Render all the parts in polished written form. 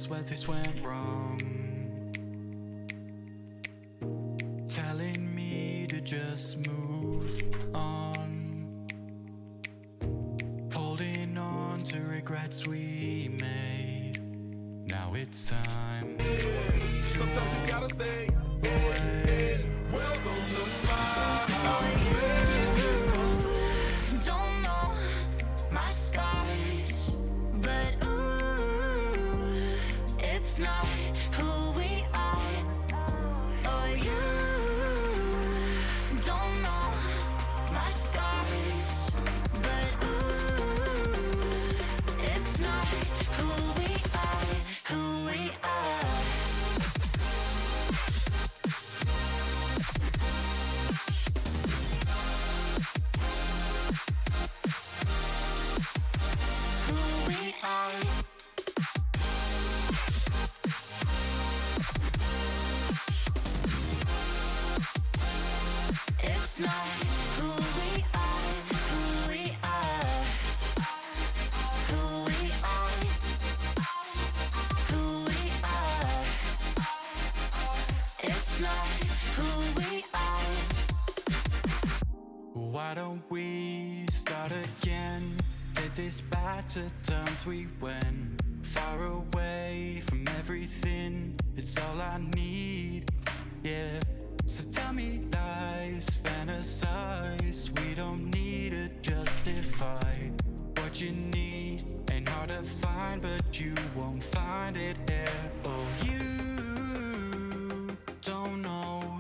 just where this went wrong, telling me to just move on, holding on to regrets we made. Now it's time. Sometimes you gotta stay away. Welcome to my house. You don't know my scars, but ooh, it's not who we are. Oh, you don't know my scars, but ooh, it's not who we are, who we are. Who we are. It's not who we are, who we are, who we are, who we are. It's not who we are. Why don't we start again? Did this back to times we went far away from everything. It's all I need, yeah. So tell me lies, fantasize. We don't need to justify what you need. Ain't hard to find, but you won't find it here. Oh, you don't know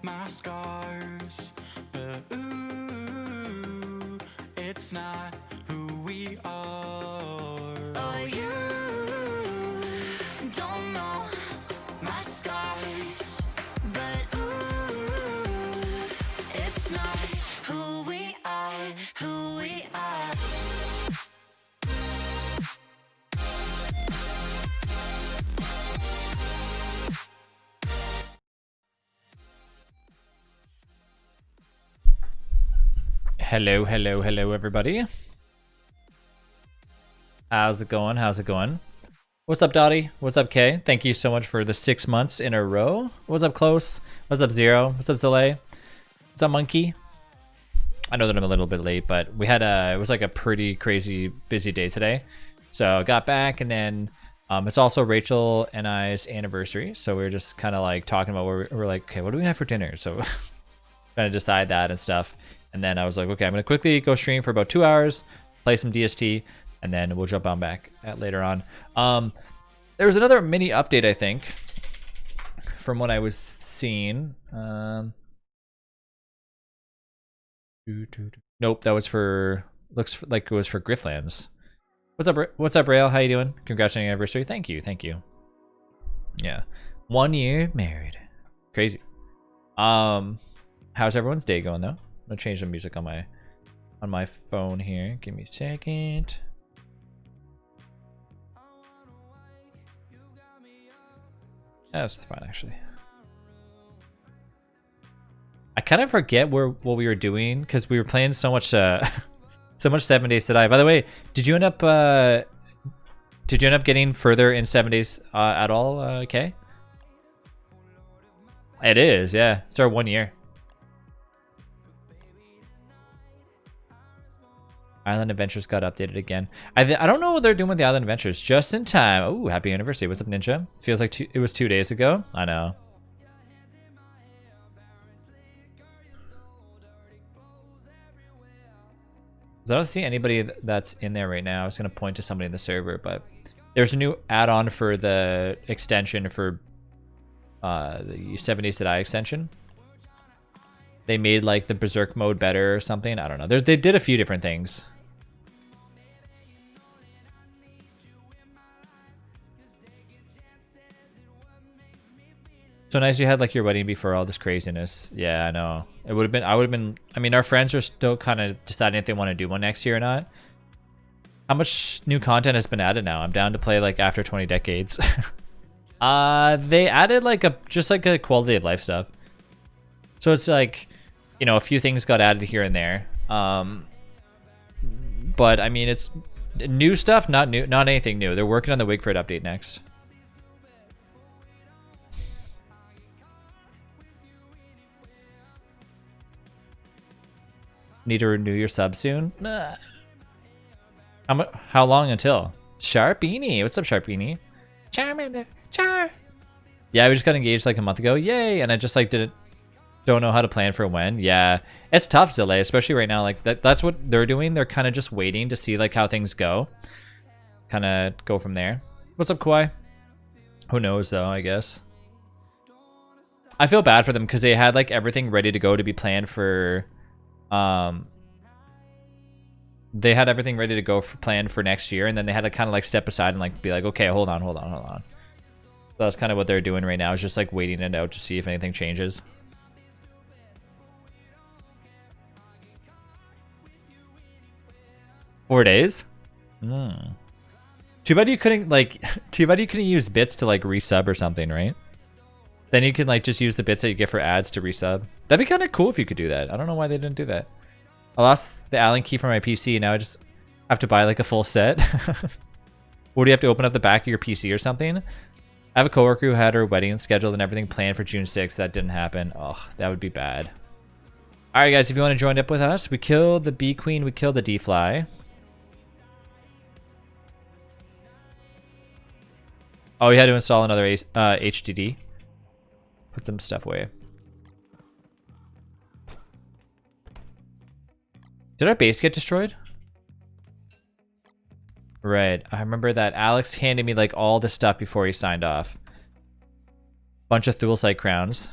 my scars, but ooh, it's not who we are. Oh, you don't know my scars, but ooh, it's not who we are, who we are. Hello, hello, hello, everybody. How's it going? How's it going? What's up, Dottie? What's up, Kay? Thank you so much for the 6 months in a row. What's up, Close? What's up, Zero? What's up, Zilay? What's up, Monkey? I know that I'm a little bit late, but we had it was like a pretty crazy busy day today. So I got back, and then it's also Rachel and I's anniversary. So we were just kind of like talking about where we're like, okay, what do we have for dinner? So trying to decide that and stuff. And then I was like, okay, I'm gonna quickly go stream for about 2 hours, play some DST, and then we'll jump on back later on. There was another mini update, I think, from what I was seeing. Nope, that was for, like it was for Grifflands. What's up, Rail? How you doing? Congrats on your anniversary. Thank you, thank you. Yeah, 1 year married. Crazy. How's everyone's day going though? I'm gonna change the music on my phone here. Give me a second. That's fine, actually. I kind of forget what we were doing because we were playing so much 7 Days to Die. By the way, did you end up getting further in 7 Days at all, Kay? It is, yeah. It's our 1 year. Island Adventures got updated again. I don't know what they're doing with the Island Adventures. Just in time. Oh, happy anniversary. What's up, Ninja? Feels like it was 2 days ago. I know. I don't see anybody that's in there right now. I was going to point to somebody in the server, but there's a new add-on for the extension for the 7 Days to Die extension. They made like the Berserk mode better or something. I don't know. They did a few different things. So nice you had like your wedding before all this craziness. Yeah, I know. I would have been, I mean, our friends are still kind of deciding if they want to do one next year or not. How much new content has been added now? I'm down to play like after 20 decades. They added like just like a quality of life stuff. So it's like, you know, a few things got added here and there. But I mean, it's new stuff, not anything new. They're working on the Wigford update next. Need to renew your sub soon? Nah. How long until? Sharpeenie. What's up, Sharpeenie? Charmander. Char. Yeah, we just got engaged like a month ago. Yay! And I just like don't know how to plan for when. Yeah, it's tough, Zille, especially right now. Like that's what they're doing. They're kind of just waiting to see like how things go. Kind of go from there. What's up, Kawhi? Who knows though, I guess. I feel bad for them because they had like everything ready to go to be planned for they had everything ready to go for planned for next year, and then they had to kind of like step aside and like be like, okay, hold on. So that's kind of what they're doing right now, is just like waiting it out to see if anything changes. Four days? Too bad you couldn't use bits to like resub or something, right? Then you can like just use the bits that you get for ads to resub. That'd be kind of cool if you could do that. I don't know why they didn't do that. I lost the Allen key from my PC. Now I just have to buy like a full set. Or do you have to open up the back of your PC or something? I have a coworker who had her wedding scheduled and everything planned for June 6th. That didn't happen. Oh, that would be bad. All right, guys, if you want to join up with us, we killed the bee queen. We killed the D-fly. Oh, we had to install another HDD. Put some stuff away. Did our base get destroyed? Right. I remember that Alex handed me like all the stuff before he signed off. Bunch of Thulsite crowns.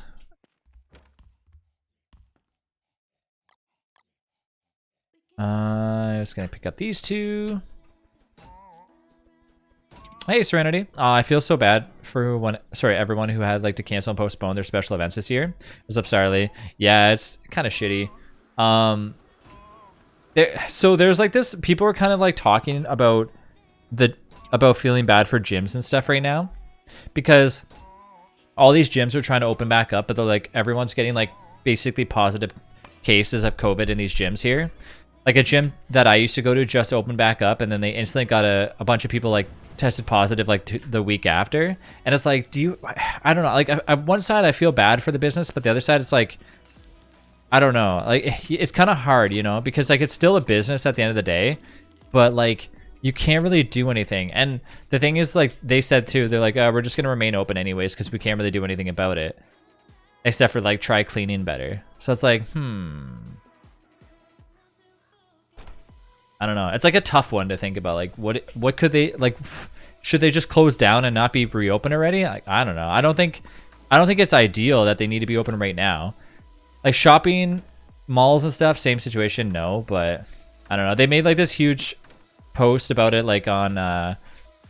I was gonna pick up these two. Hey, Serenity. I feel so bad for everyone who had like to cancel and postpone their special events this year. What's up, Starly? Yeah, it's kind of shitty. So there's like this. People are kind of like talking about feeling bad for gyms and stuff right now, because all these gyms are trying to open back up, but they're like everyone's getting like basically positive cases of COVID in these gyms here. Like a gym that I used to go to just opened back up, and then they instantly got a bunch of people like tested positive like the week after. And it's like, I don't know. Like on one side I feel bad for the business, but the other side it's like, I don't know. Like it's kind of hard, you know, because like it's still a business at the end of the day, but like you can't really do anything. And the thing is, like they said too, they're like, we're just gonna remain open anyways because we can't really do anything about it, except for like try cleaning better. So it's like, I don't know. It's like a tough one to think about. Like what could they like? Should they just close down and not be reopened already? Like I don't know. I don't think it's ideal that they need to be open right now. Like shopping malls and stuff, same situation, no, but I don't know. They made like this huge post about it like on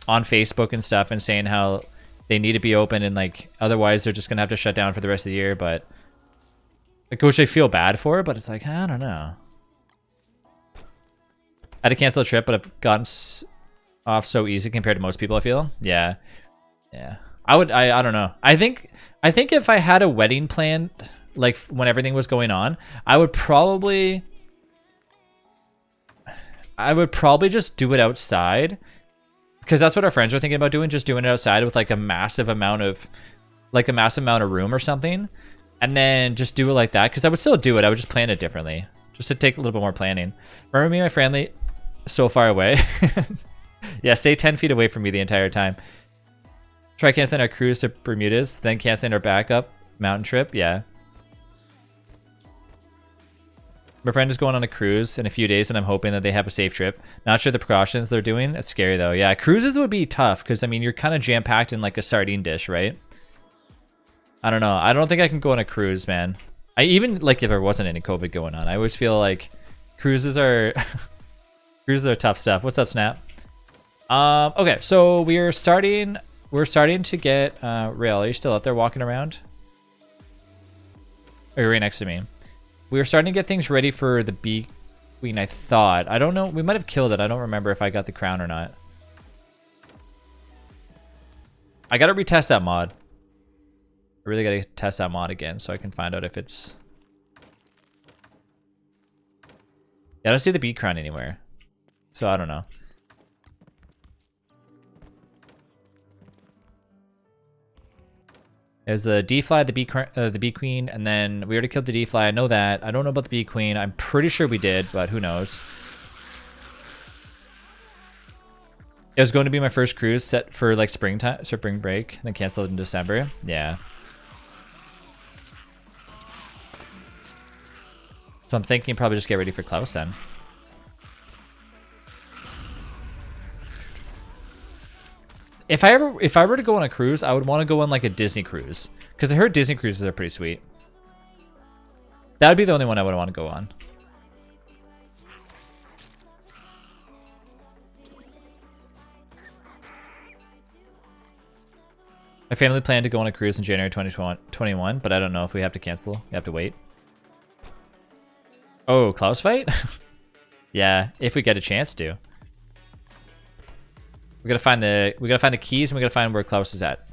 Facebook and stuff, and saying how they need to be open and like otherwise they're just gonna have to shut down for the rest of the year. But like, which I feel bad for, but it's like, I don't know. I had to cancel a trip, but I've gotten off so easy compared to most people, I feel. Yeah. I don't know. I think if I had a wedding planned like when everything was going on, I would probably just do it outside, because that's what our friends are thinking about doing, just doing it outside with like a massive amount of room or something, and then just do it like that. Because I would still do it, I would just plan it differently, just to take a little bit more planning. Remember me and my family so far away? Yeah, stay 10 feet away from me the entire time. Try canceling our cruise to Bermudas, then canceling our backup mountain trip. Yeah. My friend is going on a cruise in a few days, and I'm hoping that they have a safe trip. Not sure the precautions they're doing. It's scary though. Yeah, cruises would be tough because I mean you're kind of jam-packed in like a sardine dish, right? I don't know. I don't think I can go on a cruise, man. I even like if there wasn't any COVID going on, I always feel like cruises are tough stuff. What's up, Snap? Okay, so we're starting to get Rail. Are you still out there walking around? Oh, you're right next to me. We were starting to get things ready for the bee queen, I thought. I don't know. We might have killed it. I don't remember if I got the crown or not. I gotta retest that mod. I really gotta test that mod again so I can find out if it's... Yeah, I don't see the bee crown anywhere. So I don't know. It was the D fly, the B queen, and then we already killed the D fly. I know that. I don't know about the B queen. I'm pretty sure we did, but who knows? It was going to be my first cruise set for like spring break, then canceled in December. Yeah. So I'm thinking probably just get ready for Klaus then. If I were to go on a cruise, I would want to go on like a Disney cruise, because I heard Disney cruises are pretty sweet. That would be the only one I would want to go on. My family planned to go on a cruise in January 2021, but I don't know if we have to cancel. We have to wait. Oh, Klaus fight? Yeah, if we get a chance to. We gotta find the keys, and we gotta find where Klaus is at.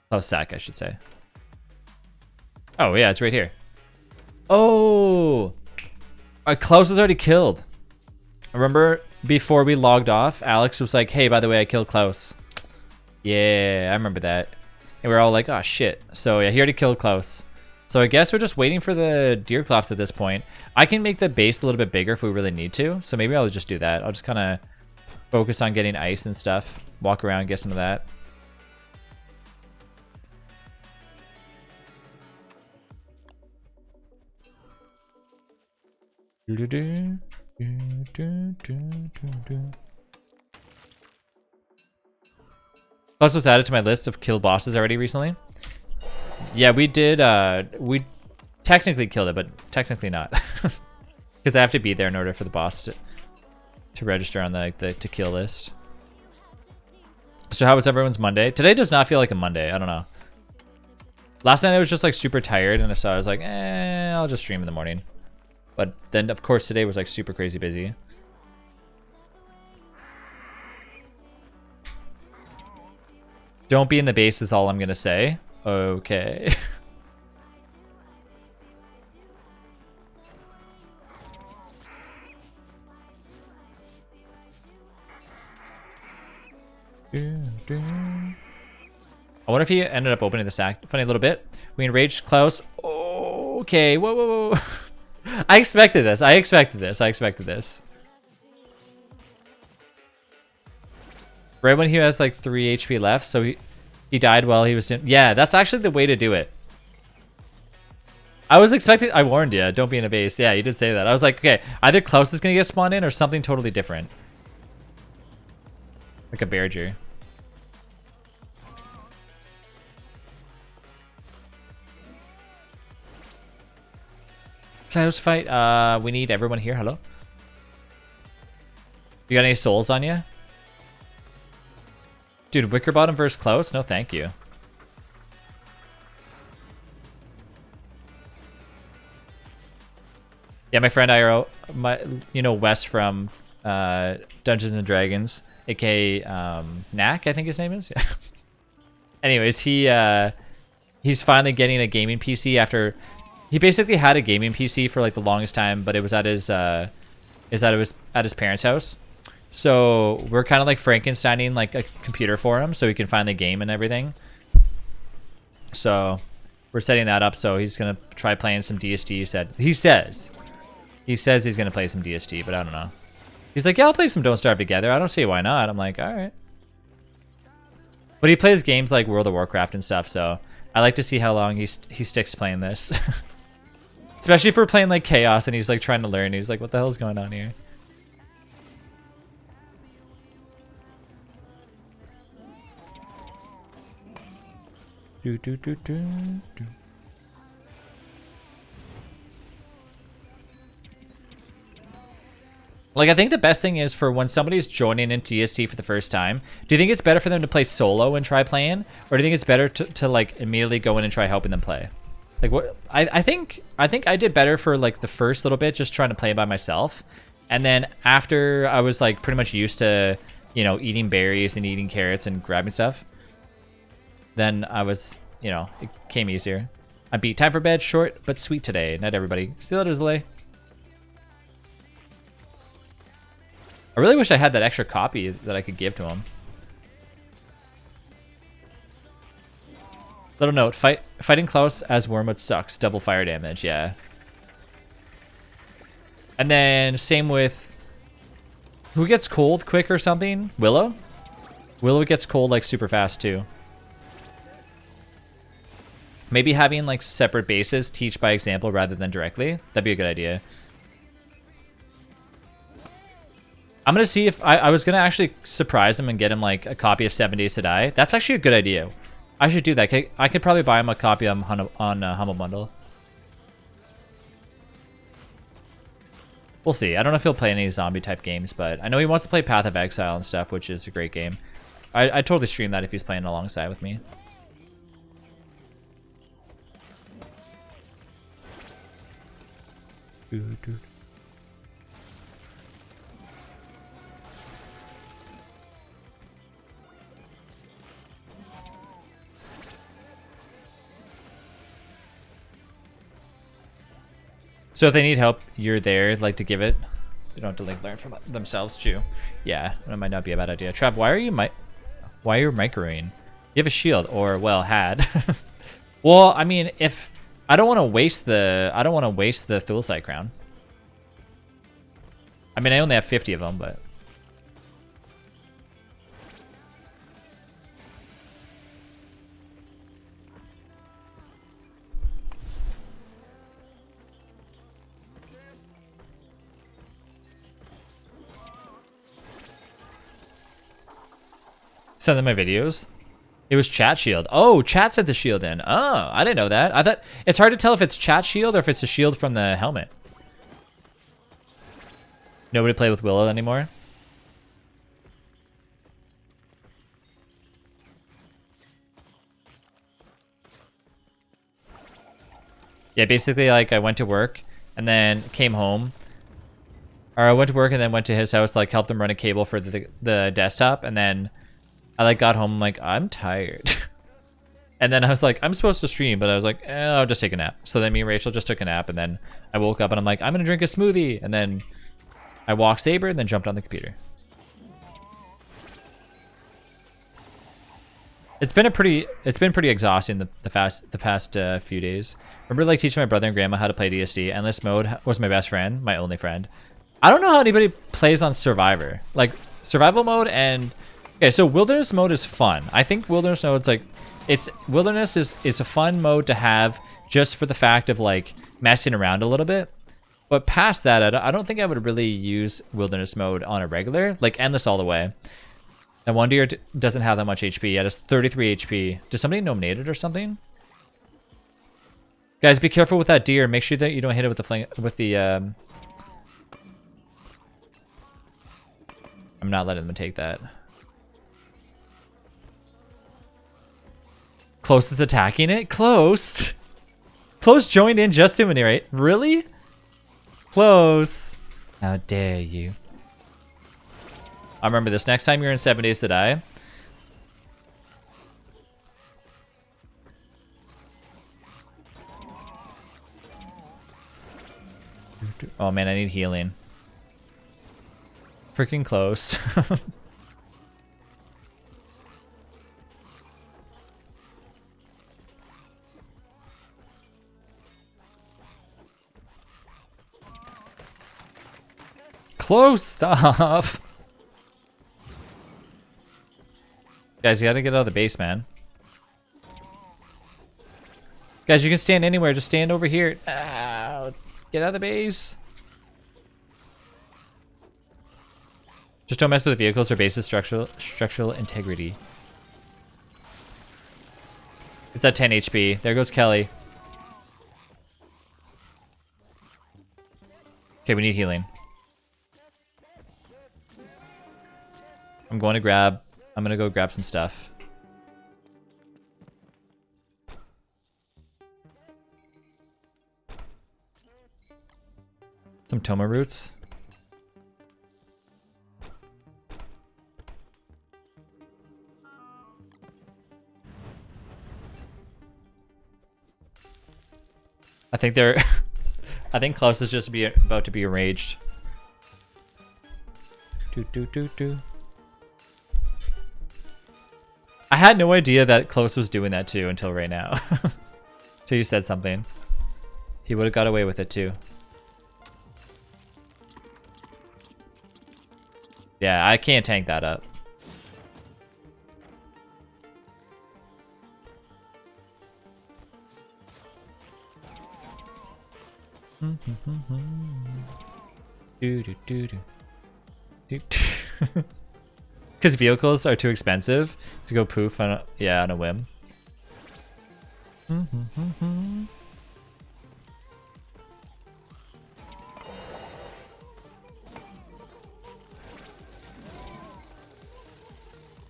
Klaus Sack, I should say. Oh yeah, it's right here. Oh, our Klaus is already killed. I remember before we logged off, Alex was like, "Hey, by the way, I killed Klaus." Yeah, I remember that. And we were all like, "Oh shit!" So yeah, he already killed Klaus. So I guess we're just waiting for the deer clops at this point. I can make the base a little bit bigger if we really need to. So maybe I'll just do that. I'll just kind of focus on getting ice and stuff. Walk around, get some of that. Plus was added to my list of kill bosses already recently. Yeah, we did. We technically killed it, but technically not, because I have to be there in order for the boss to register on the to kill list. So how was everyone's Monday? Today does not feel like a Monday. I don't know. Last night I was just like super tired, and so I was like, I'll just stream in the morning. But then of course today was like super crazy busy. Don't be in the base is all I'm gonna say. Okay. I wonder if he ended up opening the sack. Funny little bit. We enraged Klaus. Oh, okay. Whoa, whoa, whoa. I expected this. I expected this. Right when he has like 3 HP left, so he died while he was doing... Yeah, that's actually the way to do it. I was expecting... I warned you, don't be in a base. Yeah, you did say that. I was like, okay, either Klaus is going to get spawned in or something totally different. Like a Bearger. Klaus fight. We need everyone here. Hello? You got any souls on you? Dude, Wickerbottom versus Klaus? No, thank you. Yeah, my friend IRO, Wes from Dungeons and Dragons, aka Knack, I think his name is. Yeah. Anyways, he's finally getting a gaming PC after he basically had a gaming PC for like the longest time, but it was at his parents' house. So we're kind of like Frankensteining like a computer for him so he can find the game and everything. So we're setting that up. So he's gonna try playing some DST. He says he's gonna play some DST, but I don't know. He's like, yeah, I'll play some Don't Starve Together. I don't see why not. I'm like, all right. But he plays games like World of Warcraft and stuff. So I like to see how long he sticks playing this. Especially if we're playing like Chaos and he's like trying to learn. He's like, what the hell is going on here? Like, I think the best thing is for when somebody's joining into DST for the first time, do you think it's better for them to play solo and try playing? Or do you think it's better to like immediately go in and try helping them play? Like what I think I did better for like the first little bit, just trying to play by myself. And then after I was like pretty much used to, eating berries and eating carrots and grabbing stuff, then I was, it came easier. I beat time for bed, short but sweet today. Night everybody. See you later, Zlay. I really wish I had that extra copy that I could give to him. Little note, fighting close as Wormwood sucks. Double fire damage, yeah. And then same with... Who gets cold quick or something? Willow? Willow gets cold like super fast too. Maybe having like separate bases, teach by example rather than directly. That'd be a good idea. I'm going to see if... I was going to actually surprise him and get him like a copy of 7 Days to Die. That's actually a good idea. I should do that. I could probably buy him a copy on Humble Bundle. We'll see. I don't know if he'll play any zombie type games, but I know he wants to play Path of Exile and stuff, which is a great game. I'd totally stream that if he's playing alongside with me. So if they need help, you're there, like to give it. They don't have to like learn from themselves too. Yeah, that might not be a bad idea. Trav, why are you microing? You have a shield, or well, had. Well, I mean, if I don't want to waste the Thulsite crown. I mean, I only have 50 of them, but. Send them my videos. It was chat shield. Oh, chat sent the shield in. Oh, I didn't know that. I thought it's hard to tell if it's chat shield or if it's a shield from the helmet. Nobody play with Willow anymore. Yeah, basically like I went to work and then came home. Or I went to work and then went to his house, like helped him run a cable for the desktop, and then I like got home, I'm like, I'm tired. And then I was like, I'm supposed to stream, but I was like, I'll just take a nap. So then me and Rachel just took a nap, and then I woke up and I'm like, I'm gonna drink a smoothie. And then I walked Saber and then jumped on the computer. It's been pretty exhausting the past few days. Remember like teaching my brother and grandma how to play DSD. Endless mode was my best friend, my only friend. I don't know how anybody plays on Survivor. Like survival mode and okay, so wilderness mode is fun. I think wilderness mode's like wilderness is a fun mode to have just for the fact of like messing around a little bit. But past that, I don't think I would really use wilderness mode on a regular, like endless all the way. And one deer doesn't have that much HP. It has 33 HP. Did somebody nominate it or something? Guys, be careful with that deer. Make sure that you don't hit it with the I'm not letting them take that. Close is attacking it? Close? Close joined in just to manipulate. Really? Close. How dare you. I remember this. Next time you're in 7 Days to Die. Oh man, I need healing. Freaking close. Close, stop. Guys, you gotta get out of the base, man. Guys, you can stand anywhere. Just stand over here. Ow. Get out of the base. Just don't mess with the vehicles or bases' structural integrity. It's at 10 HP. There goes Kelly. Okay, we need healing. I'm going to go grab some stuff. Some Toma roots. I think they're I think Klaus is just about to be enraged. Do. I had no idea that Close was doing that too until right now. Till you said something. He would have got away with it too. Yeah, I can't tank that up. Because vehicles are too expensive to go poof on on a whim.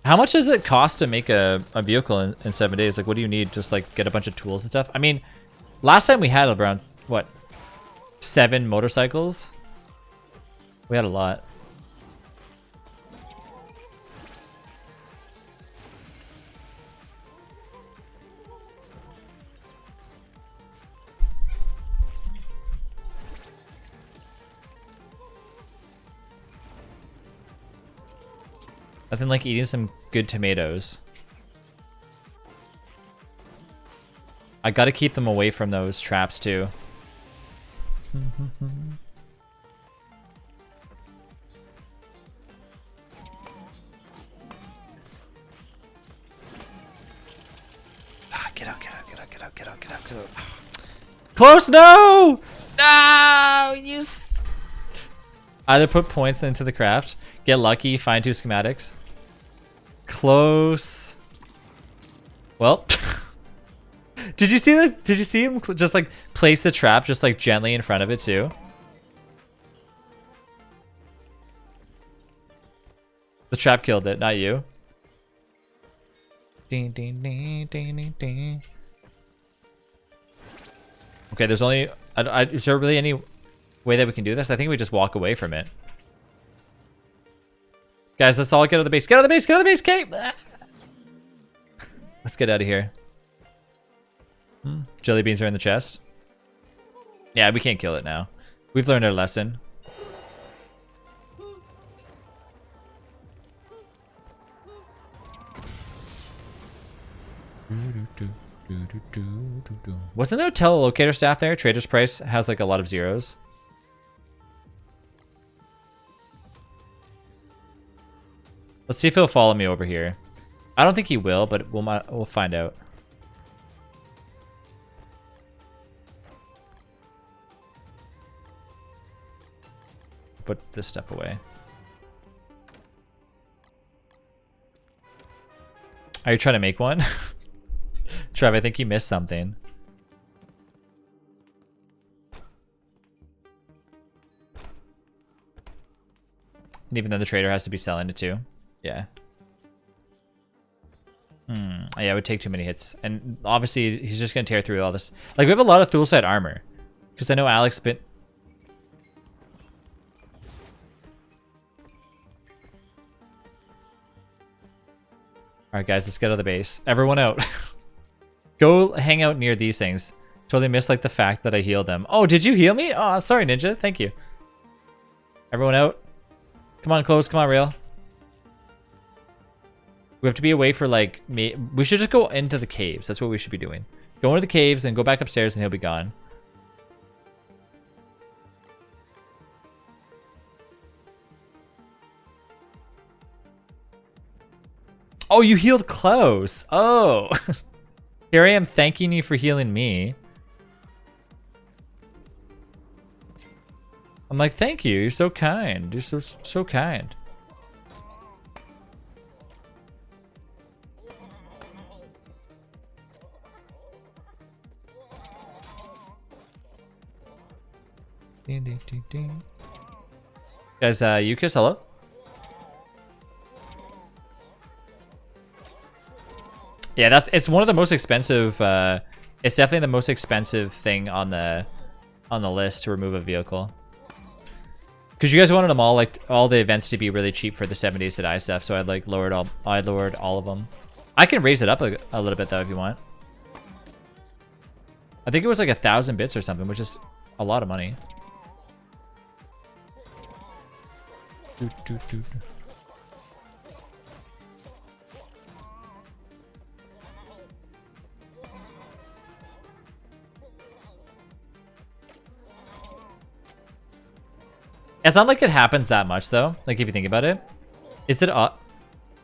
How much does it cost to make a vehicle in 7 days? Like, what do you need? Just like get a bunch of tools and stuff? I mean, last time we had around, what, 7 motorcycles? We had a lot. Nothing like eating some good tomatoes. I gotta keep them away from those traps too. Get out, get out, get out, get out, get out, get out, get out. Close, no! No! Either put points into the craft, get lucky, find 2 schematics. Close. Well, did you see that? Did you see him just like place the trap just like gently in front of it too? The trap killed it, not you. Ding, ding, ding, ding, ding, ding. Okay, there's only. Is there really any way that we can do this? I think we just walk away from it. Guys, let's all get out of the base. Get out of the base! Get out of the base, Kate! Let's get out of here. Jelly beans are in the chest. Yeah, we can't kill it now. We've learned our lesson. Wasn't there a telelocator staff there? Trader's price has like a lot of zeros. Let's see if he'll follow me over here. I don't think he will, but we'll find out. Put this stuff away. Are you trying to make one? Trev, I think you missed something. And even though the trader has to be selling it too. Yeah. Yeah, it would take too many hits. And obviously, he's just going to tear through all this. Like, we have a lot of Thule-side armor. Because I know Alex bit... Alright, guys, let's get out of the base. Everyone out. Go hang out near these things. Totally missed, like, the fact that I healed them. Oh, did you heal me? Oh, sorry, Ninja. Thank you. Everyone out. Come on, Close. Come on, Real. We have to be away for, like... We should just go into the caves. That's what we should be doing. Go into the caves and go back upstairs and he'll be gone. Oh, you healed Close. Oh. Here I am thanking you for healing me. I'm like, thank you. You're so kind. You're so kind. Ding, ding, ding, ding. Guys, Yukis, hello? Yeah, it's one of the most expensive. It's definitely the most expensive thing on the list to remove a vehicle. Because you guys wanted them all, like all the events to be really cheap for the 7 days to die stuff, so I'd like lowered all of them. I can raise it up a little bit though if you want. I think it was like 1,000 bits or something, which is a lot of money. It's not like it happens that much though. Like if you think about it, is it odd?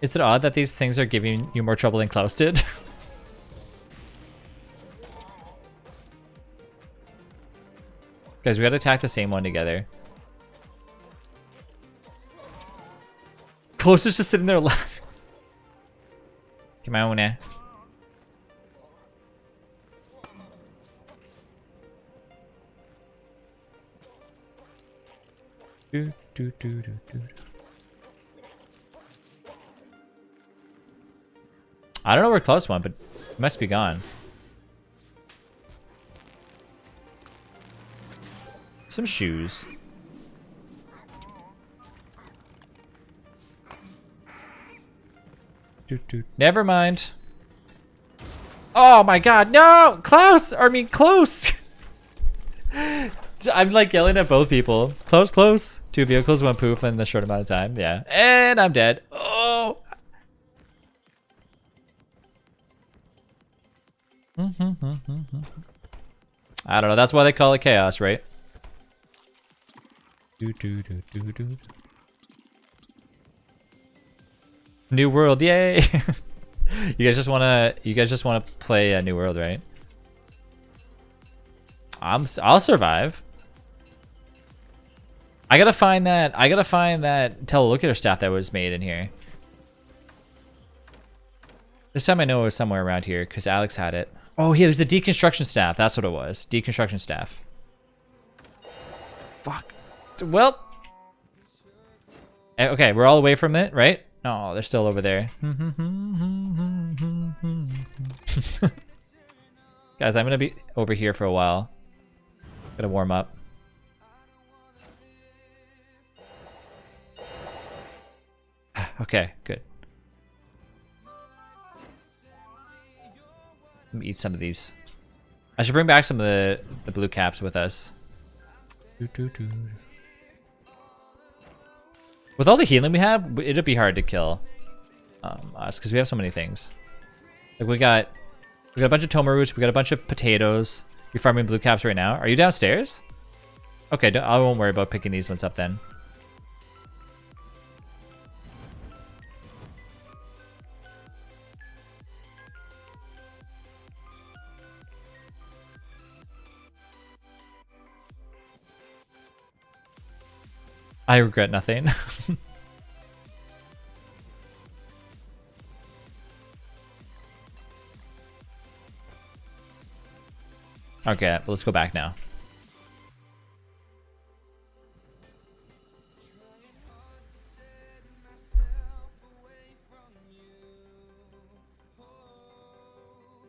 Is it odd that these things are giving you more trouble than Klaus did? Guys, we gotta attack the same one together. Klaus is just sitting there laughing. Come on now. Do, do, do, do, do. I don't know where Klaus went, but he must be gone. Some shoes. Never mind. Oh my god, no! Klaus! I mean, close! I'm like yelling at both people. Close, close. 2 vehicles went poof in the short amount of time. Yeah. And I'm dead. Oh! I don't know. That's why they call it chaos, right? New world, yay! You guys just wanna play a new world, right? I'll survive. I gotta find that telelocator staff that was made in here. This time I know it was somewhere around here because Alex had it. Oh, yeah, there's a deconstruction staff. That's what it was. Deconstruction staff. Fuck. Well. Okay, we're all away from it, right? No, they're still over there. Guys, I'm gonna be over here for a while. Gotta warm up. Okay, good. Let me eat some of these. I should bring back some of the blue caps with us. With all the healing we have, it'd be hard to kill us because we have so many things. Like we got a bunch of toma roots. We got a bunch of potatoes. You're farming blue caps right now. Are you downstairs? Okay, I won't worry about picking these ones up then. I regret nothing. Okay, let's go back now.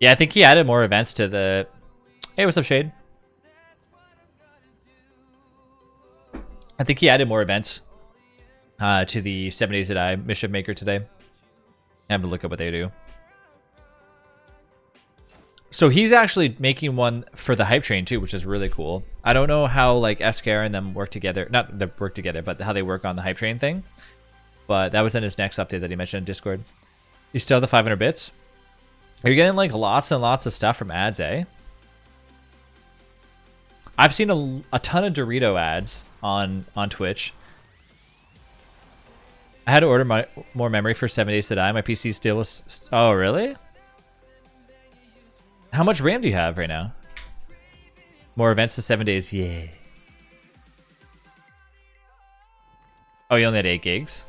Yeah, I think he added more events to the... Hey, what's up, Shade? I think he added more events to the 7 Days to Die mission maker today. Have a look at what they do. So he's actually making one for the hype train too, which is really cool. I don't know how like FKR and them work together, not they work together, but how they work on the hype train thing. But that was in his next update that he mentioned in Discord. You still have the 500 bits? Are you getting like lots and lots of stuff from ads, eh? I've seen a ton of Dorito ads on Twitch. I had to order more memory for 7 Days to Die. My PC still was... Oh, really? How much RAM do you have right now? More events to 7 days. Yeah. Oh, you only had 8 gigs?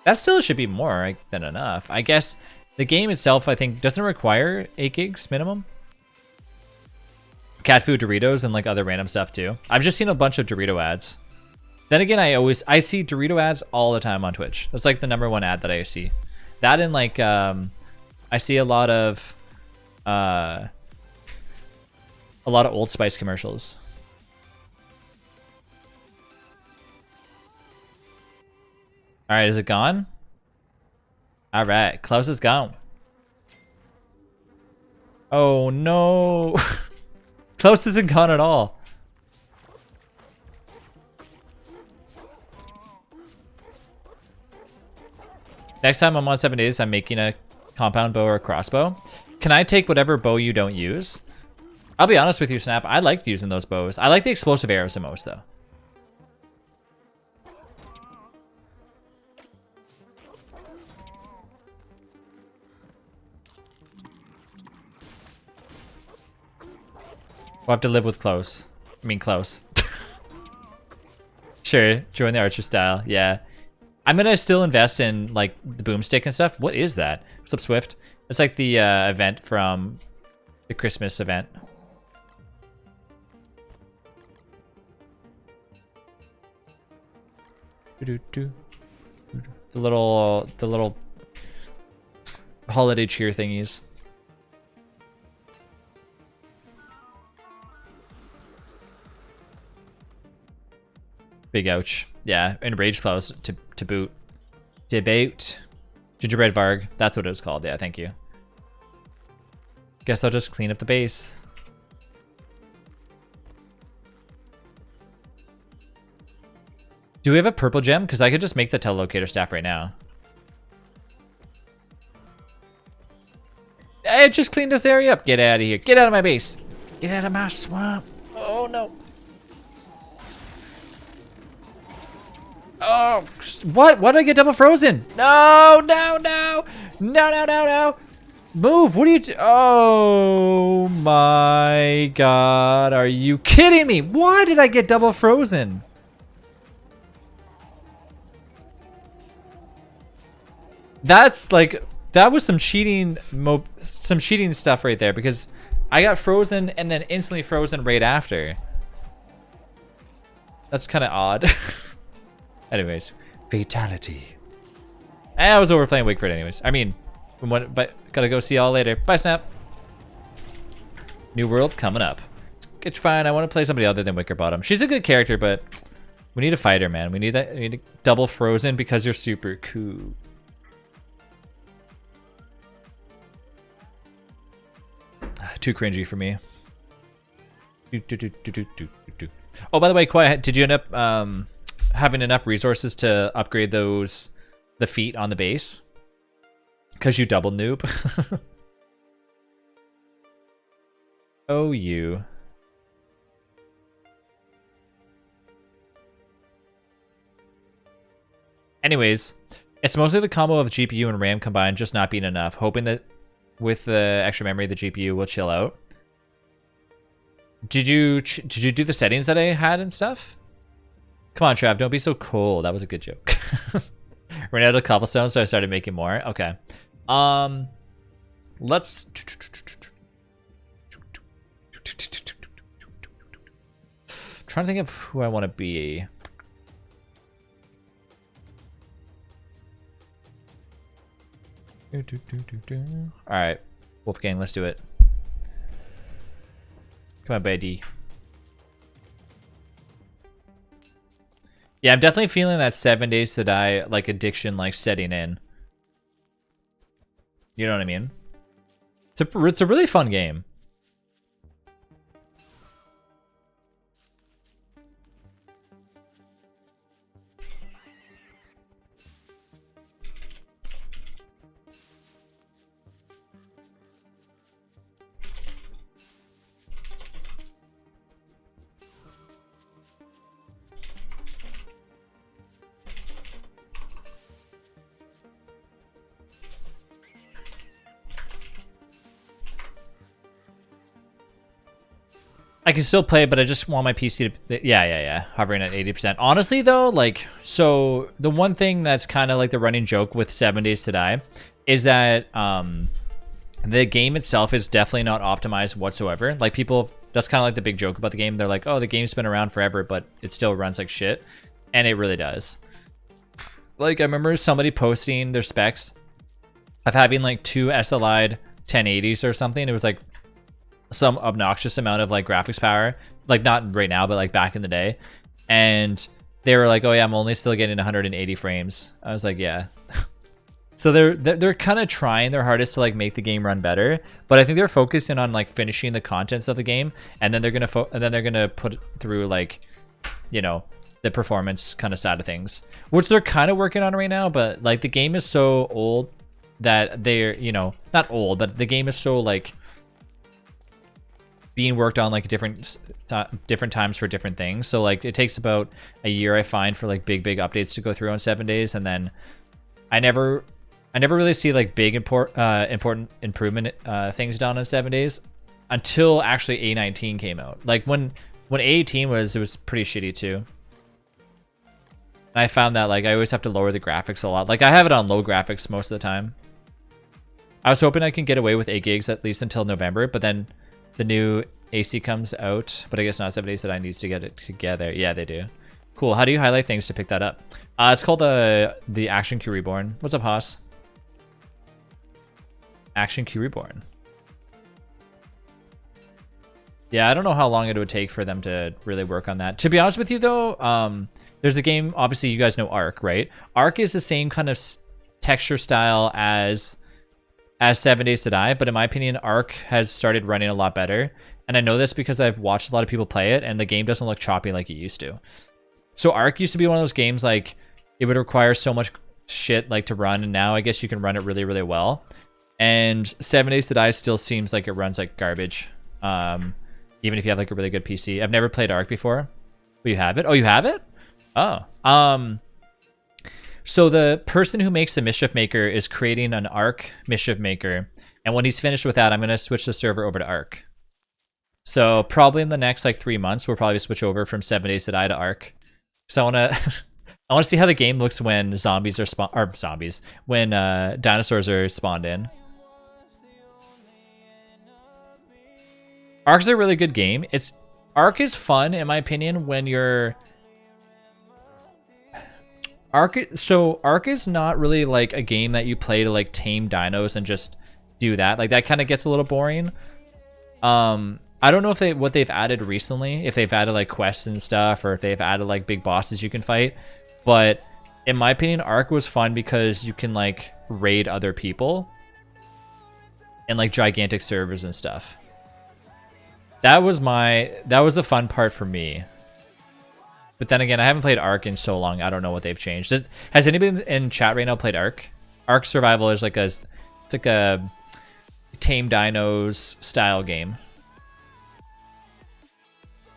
That still should be more than enough. I guess the game itself, I think, doesn't require 8 gigs minimum. Cat food, Doritos, and like other random stuff too. I've just seen a bunch of Dorito ads. Then again, I see Dorito ads all the time on Twitch. That's like the #1 ad that I see. That and like I see a lot of Old Spice commercials. All right, is it gone? All right, Klaus is gone. Oh no. Klaus isn't gone at all. Next time I'm on 7 days, I'm making a compound bow or a crossbow. Can I take whatever bow you don't use? I'll be honest with you, Snap. I like using those bows. I like the explosive arrows the most, though. We'll have to live with close. I mean close. Sure, join the archer style. Yeah. I'm gonna still invest in like the boomstick and stuff. What is that? What's up, Swift? It's like the event from the Christmas event. The little holiday cheer thingies. Big ouch. Yeah, and rage close to boot. Debate. Gingerbread Varg. That's what it was called. Yeah, thank you. Guess I'll just clean up the base. Do we have a purple gem? Because I could just make the telelocator staff right now. I just cleaned this area up. Get out of here. Get out of my base. Get out of my swamp. Oh, no. Oh, what? Why did I get double frozen? No, no, no. No, no, no, no. Move. What are you Oh, my God. Are you kidding me? Why did I get double frozen? That's like, that was some cheating stuff right there, because I got frozen and then instantly frozen right after. That's kind of odd. Anyways, fatality. I was overplaying Wigford anyways. I mean, but gotta go see y'all later. Bye, Snap. New world coming up. It's fine. I want to play somebody other than Wickerbottom. She's a good character, but we need a fighter, man. We need that. We need a double frozen because you're super cool. Too cringy for me. Oh, by the way, Koi, did you end up having enough resources to upgrade the feet on the base? Because you double noob. Oh, you. Anyways, it's mostly the combo of GPU and RAM combined just not being enough. Hoping that with the extra memory, the GPU will chill out. Did you do the settings that I had and stuff? Come on, Trav, don't be so cold. That was a good joke. Ran out of cobblestone, so I started making more. Okay. Let's... Trying to think of who I want to be. Alright, Wolfgang, let's do it. Come on, buddy. Yeah, I'm definitely feeling that 7 Days to Die like addiction like setting in. You know what I mean? It's a really fun game. I can still play, but I just want my PC to... Yeah. Hovering at 80%. Honestly, though, like... So, the one thing that's kind of like the running joke with 7 Days to Die is that the game itself is definitely not optimized whatsoever. Like, people... That's kind of like the big joke about the game. They're like, oh, the game's been around forever, but it still runs like shit. And it really does. Like, I remember somebody posting their specs of having, like, 2 SLI'd 1080s or something. It was, like... some obnoxious amount of like graphics power, like not right now, but like back in the day. And they were like, oh yeah, I'm only still getting 180 frames. I was like, yeah. So they're kind of trying their hardest to like make the game run better, but I think they're focusing on like finishing the contents of the game, and then they're gonna put through like, you know, the performance kind of side of things, which they're kind of working on right now. But like the game is so old that they're, you know, not old, but the game is so like being worked on like different times for different things. So like it takes about a year, I find, for like big updates to go through on 7 days, and then I never really see like big important improvement things done in 7 days. until actually A19 came out. Like when A18 was, it was pretty shitty too. I found that like I always have to lower the graphics a lot. Like I have it on low graphics most of the time. I was hoping I can get away with 8 gigs at least until November, but then the new AC comes out. But I guess not 7 days that I needs to get it together. Yeah, they do. Cool. How do you highlight things to pick that up? It's called the Action Q Reborn. What's up, Haas? Action Q Reborn. Yeah, I don't know how long it would take for them to really work on that. To be honest with you, though, there's a game. Obviously, you guys know Ark, right? Ark is the same kind of texture style as 7 Days to Die, but in my opinion, Ark has started running a lot better. And I know this because I've watched a lot of people play it, and the game doesn't look choppy like it used to. So Ark used to be one of those games like it would require so much shit like to run, and now I guess you can run it really, really well. And 7 Days to Die still seems like it runs like garbage, even if you have like a really good PC. I've never played Ark before. But you have it? Oh, you have it? Oh. So the person who makes the Mischief Maker is creating an Ark Mischief Maker, and when he's finished with that, I'm gonna switch the server over to Ark. So probably in the next like 3 months, we'll probably switch over from 7 Days to Die to Ark. So I wanna see how the game looks when when dinosaurs are spawned in. Ark's a really good game. Ark is fun in my opinion when you're Ark is not really like a game that you play to like tame dinos and just do that. Like that kind of gets a little boring. I don't know if what they've added recently, if they've added like quests and stuff, or if they've added like big bosses you can fight. But in my opinion, Ark was fun because you can like raid other people and like gigantic servers and stuff. That was the fun part for me. But then again, I haven't played Ark in so long. I don't know what they've changed. Has anybody in chat right now played Ark? Ark Survival is like it's like a tame dinos style game.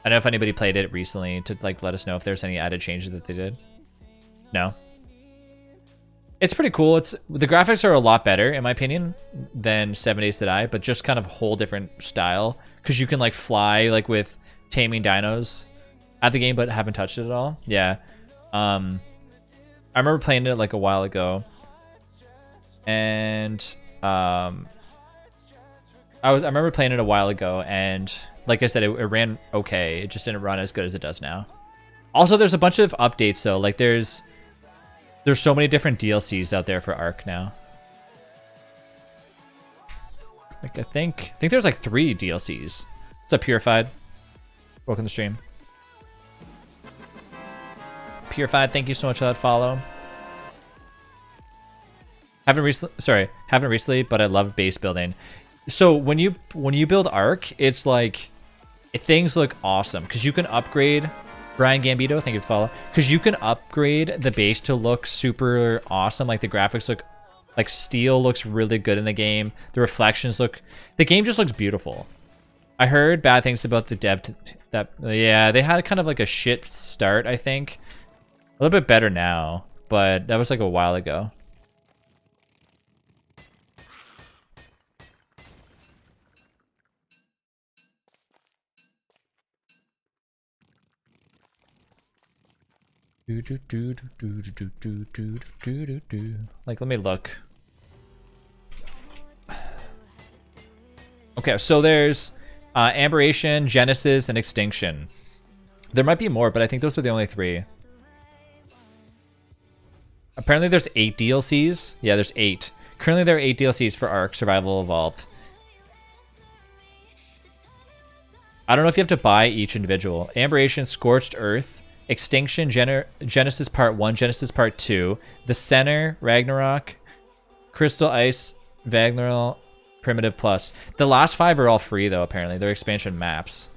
I don't know if anybody played it recently to like let us know if there's any added changes that they did. No. It's pretty cool. The graphics are a lot better in my opinion than 7 Days to Die, but just kind of whole different style because you can like fly like with taming dinos at the game, but haven't touched it at all. Yeah. I remember playing it like a while ago, and I remember playing it a while ago, and like I said, it ran okay. It just didn't run as good as it does now. Also, there's a bunch of updates though. Like there's so many different DLCs out there for Ark now. Like I think there's like 3 DLCs. What's up, Purified? Welcome to the stream. Purified, thank you so much for that follow. Haven't recently, but I love base building. So when you build Ark, it's like things look awesome because you can upgrade. Brian Gambito, thank you for the follow. Because you can upgrade the base to look super awesome. Like the graphics look, like steel looks really good in the game. The reflections the game just looks beautiful. I heard bad things about the dev yeah, they had kind of like a shit start, I think. A little bit better now, but that was like a while ago. Like, let me look. Okay, so there's Aberration, Genesis, and Extinction. There might be more, but I think those are the only 3. Apparently there's 8 DLCs. Yeah, there's 8. Currently there are 8 DLCs for Ark Survival Evolved. I don't know if you have to buy each individual. Aberration, Scorched Earth, Extinction, Genesis Part 1, Genesis Part 2, The Center, Ragnarok, Crystal Ice, Vagnarel, Primitive Plus. The last 5 are all free though, apparently. They're expansion maps.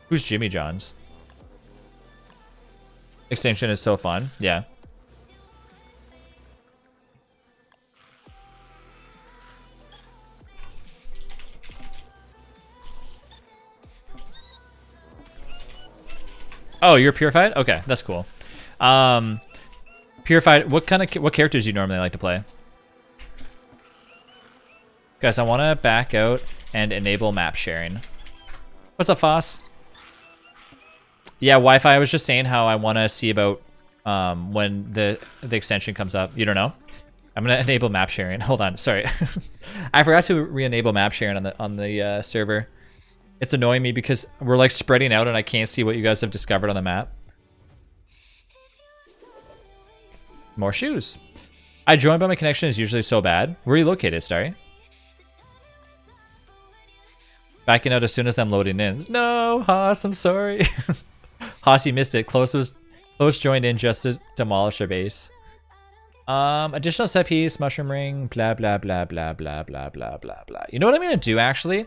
Who's Jimmy Johns? Extinction is so fun. Yeah. Oh, you're Purified? Okay, that's cool. Purified, what characters do you normally like to play? Guys, I want to back out and enable map sharing. What's up, Foss? Yeah, Wi-Fi. I was just saying how I want to see about when the extension comes up. You don't know? I'm gonna enable map sharing. Hold on, sorry. I forgot to re-enable map sharing on the server. It's annoying me because we're like spreading out and I can't see what you guys have discovered on the map. More shoes. I joined, but my connection is usually so bad. Where are you located, Starry? Backing out as soon as I'm loading in. No, Haas, I'm sorry. Haas, you missed it. Close joined in just to demolish our base. Additional set piece, mushroom ring, blah blah blah blah blah blah blah blah blah. You know what I'm gonna do actually?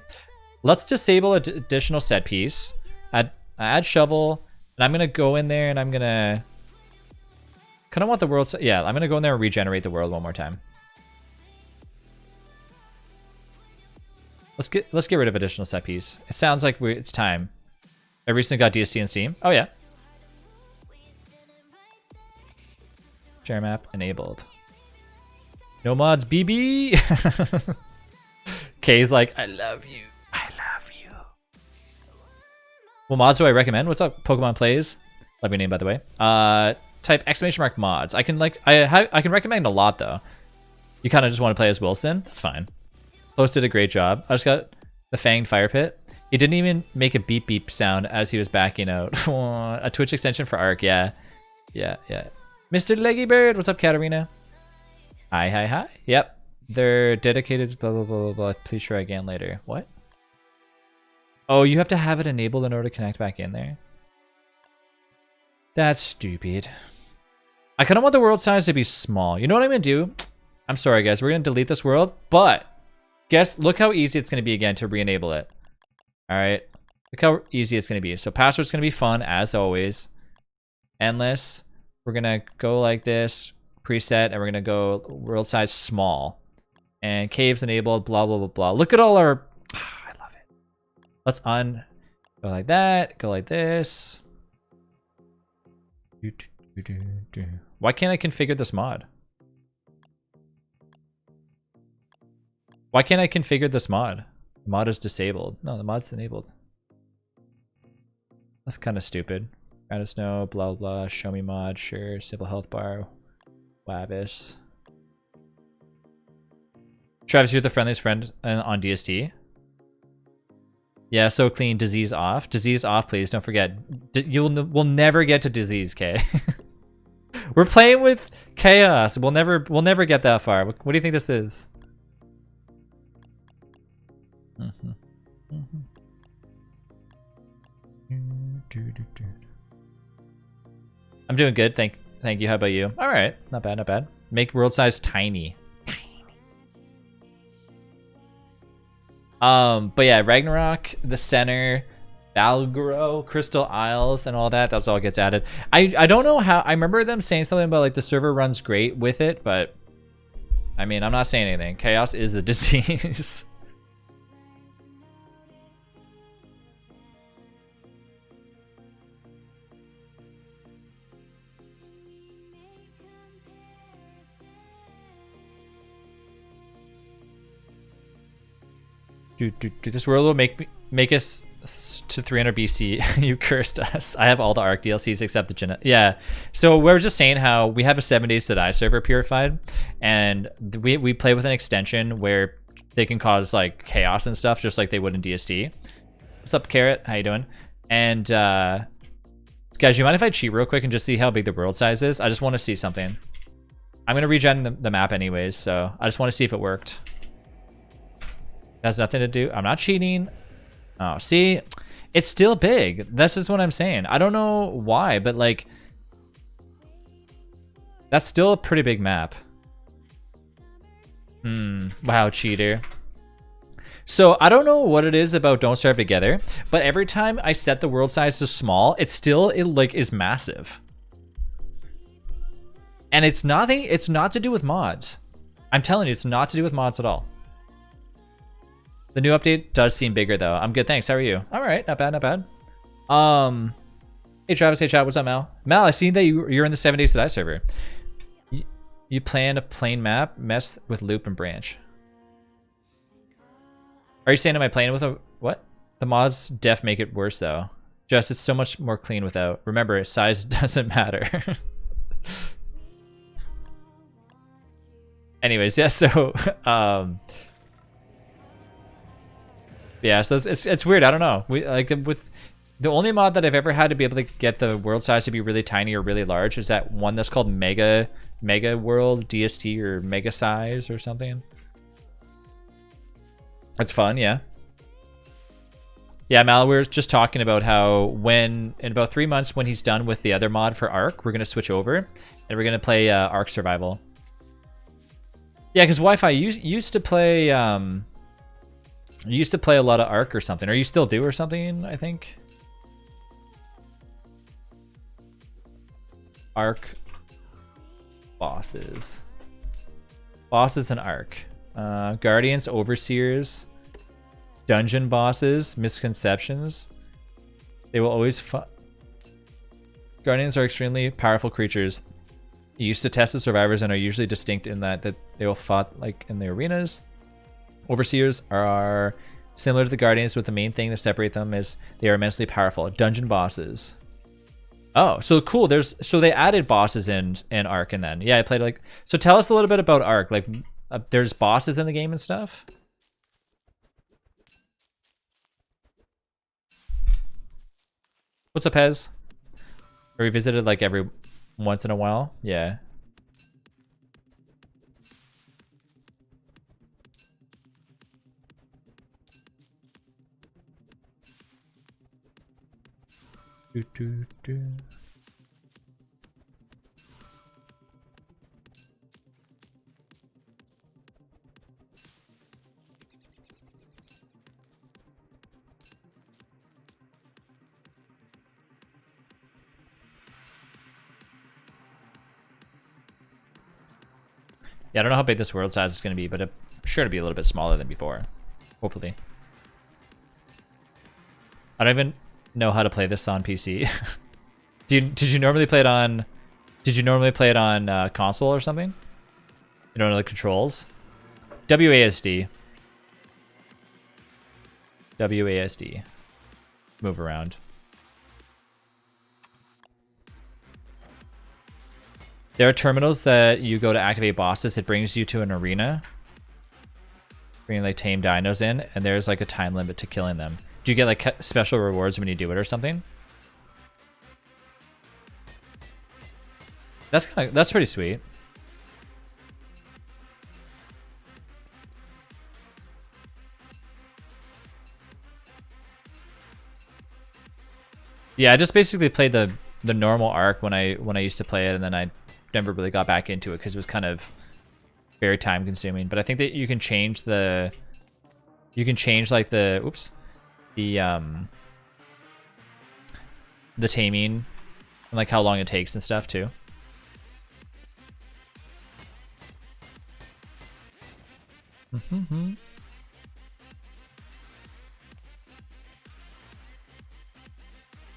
Let's disable additional set piece. Add shovel, and I'm gonna go in there and I'm gonna kind of want the world. Yeah, I'm gonna go in there and regenerate the world one more time. Let's get rid of additional set piece. It sounds like it's time. I recently got DST and Steam. Oh yeah. Share map enabled. No mods, BB. Kay's like, I love you. I love you. What mods do I recommend? What's up, Pokemon Plays? Love your name, by the way. Type ! mods. I can I can recommend a lot though. You kind of just want to play as Wilson. That's fine. Close did a great job. I just got the Fanged Fire Pit. He didn't even make a beep beep sound as he was backing out. A Twitch extension for Arc. Yeah. Mr. Leggy Bird, what's up, Katarina? Hi. Yep. They're dedicated, blah, blah, blah, blah, blah. Please try again later. What? Oh, you have to have it enabled in order to connect back in there? That's stupid. I kind of want the world size to be small. You know what I'm going to do? I'm sorry, guys. We're going to delete this world, but look how easy it's going to be again to re-enable it. All right. Look how easy it's going to be. So password's going to be fun, as always. Endless. We're going to go like this, preset, and we're going to go world size small. And caves enabled, blah, blah, blah, blah. Look at all our... I love it. Let's go like that, go like this. Why can't I configure this mod? Why can't I configure this mod? The mod is disabled. No, the mod's enabled. That's kind of stupid. Ground of snow, blah blah, show me mod, sure, simple health bar, Wabbis. Travis, you're the friendliest friend on DST. Yeah, so clean, disease off. Disease off, please, don't forget. We'll never get to disease, K. We're playing with chaos. We'll never get that far. What do you think this is? I'm doing good, thank you. How about you? All right, not bad, not bad. Make world size tiny. But yeah, Ragnarok, the center, Valgro, Crystal Isles, and all that. That's all gets added. I don't know how. I remember them saying something about like the server runs great with it, but I mean, I'm not saying anything. Chaos is the disease. Dude, this world will make us to 300 BC. You cursed us. I have all the Arc DLCs except the Gen. Yeah. So we're just saying how we have a 7 Days to Die server purified, and we play with an extension where they can cause like chaos and stuff, just like they would in DST. What's up, Carrot? How you doing? And guys, you mind if I cheat real quick and just see how big the world size is? I just want to see something. I'm gonna regen the map anyways, so I just want to see if it worked. It has nothing to do. I'm not cheating. Oh, see, it's still big. This is what I'm saying. I don't know why, but like, that's still a pretty big map. Wow, cheater. So I don't know what it is about Don't Starve Together, but every time I set the world size to small, it is massive. And it's not to do with mods. I'm telling you, it's not to do with mods at all. The new update does seem bigger though. I'm good, thanks. How are you? All right, not bad, not bad. Hey Travis, hey chat, what's up, Mal? Mal, I see that you're in the 7 Days to Die server. You plan a plain map, mess with loop and branch. Are you saying am I playing with a what? The mods def make it worse though. Just it's so much more clean without. Remember, size doesn't matter. Anyways, yeah. So yeah. So it's weird. I don't know. We like with the only mod that I've ever had to be able to get the world size to be really tiny or really large is that one that's called Mega World DST or Mega Size or something. It's fun, yeah. Yeah, Mal, we were just talking about how when, in about 3 months, when he's done with the other mod for Ark, we're going to switch over, and we're going to play Ark Survival. Yeah, because Wi-Fi, you used to play, you used to play a lot of Ark or something, or you still do or something, I think. Ark bosses. Bosses and Ark. Guardians, Overseers, Dungeon bosses, Misconceptions. They will always Guardians are extremely powerful creatures. Used to test the survivors and are usually distinct in that they will fight like in the arenas. Overseers are similar to the Guardians, with the main thing that separates them is they are immensely powerful. Dungeon bosses. Oh, so cool. So they added bosses in Ark, and then yeah, I played like. So tell us a little bit about Ark. Like, there's bosses in the game and stuff. What's up, Pez? Are we visited like every once in a while? Yeah. Do, do, do. Yeah, I don't know how big this world size is going to be, but I'm sure to be a little bit smaller than before. Hopefully. I don't even know how to play this on PC. Did you normally play it on? Did you normally play it on console or something? You don't know the controls? WASD. WASD. Move around. There are terminals that you go to activate bosses. It brings you to an arena. Bringing like tame dinos in, and there's like a time limit to killing them. Do you get like special rewards when you do it or something? That's pretty sweet. Yeah, I just basically played the normal Ark when I used to play it, and then I never really got back into it because it was kind of very time consuming. But I think that you can change like the taming and like how long it takes and stuff too.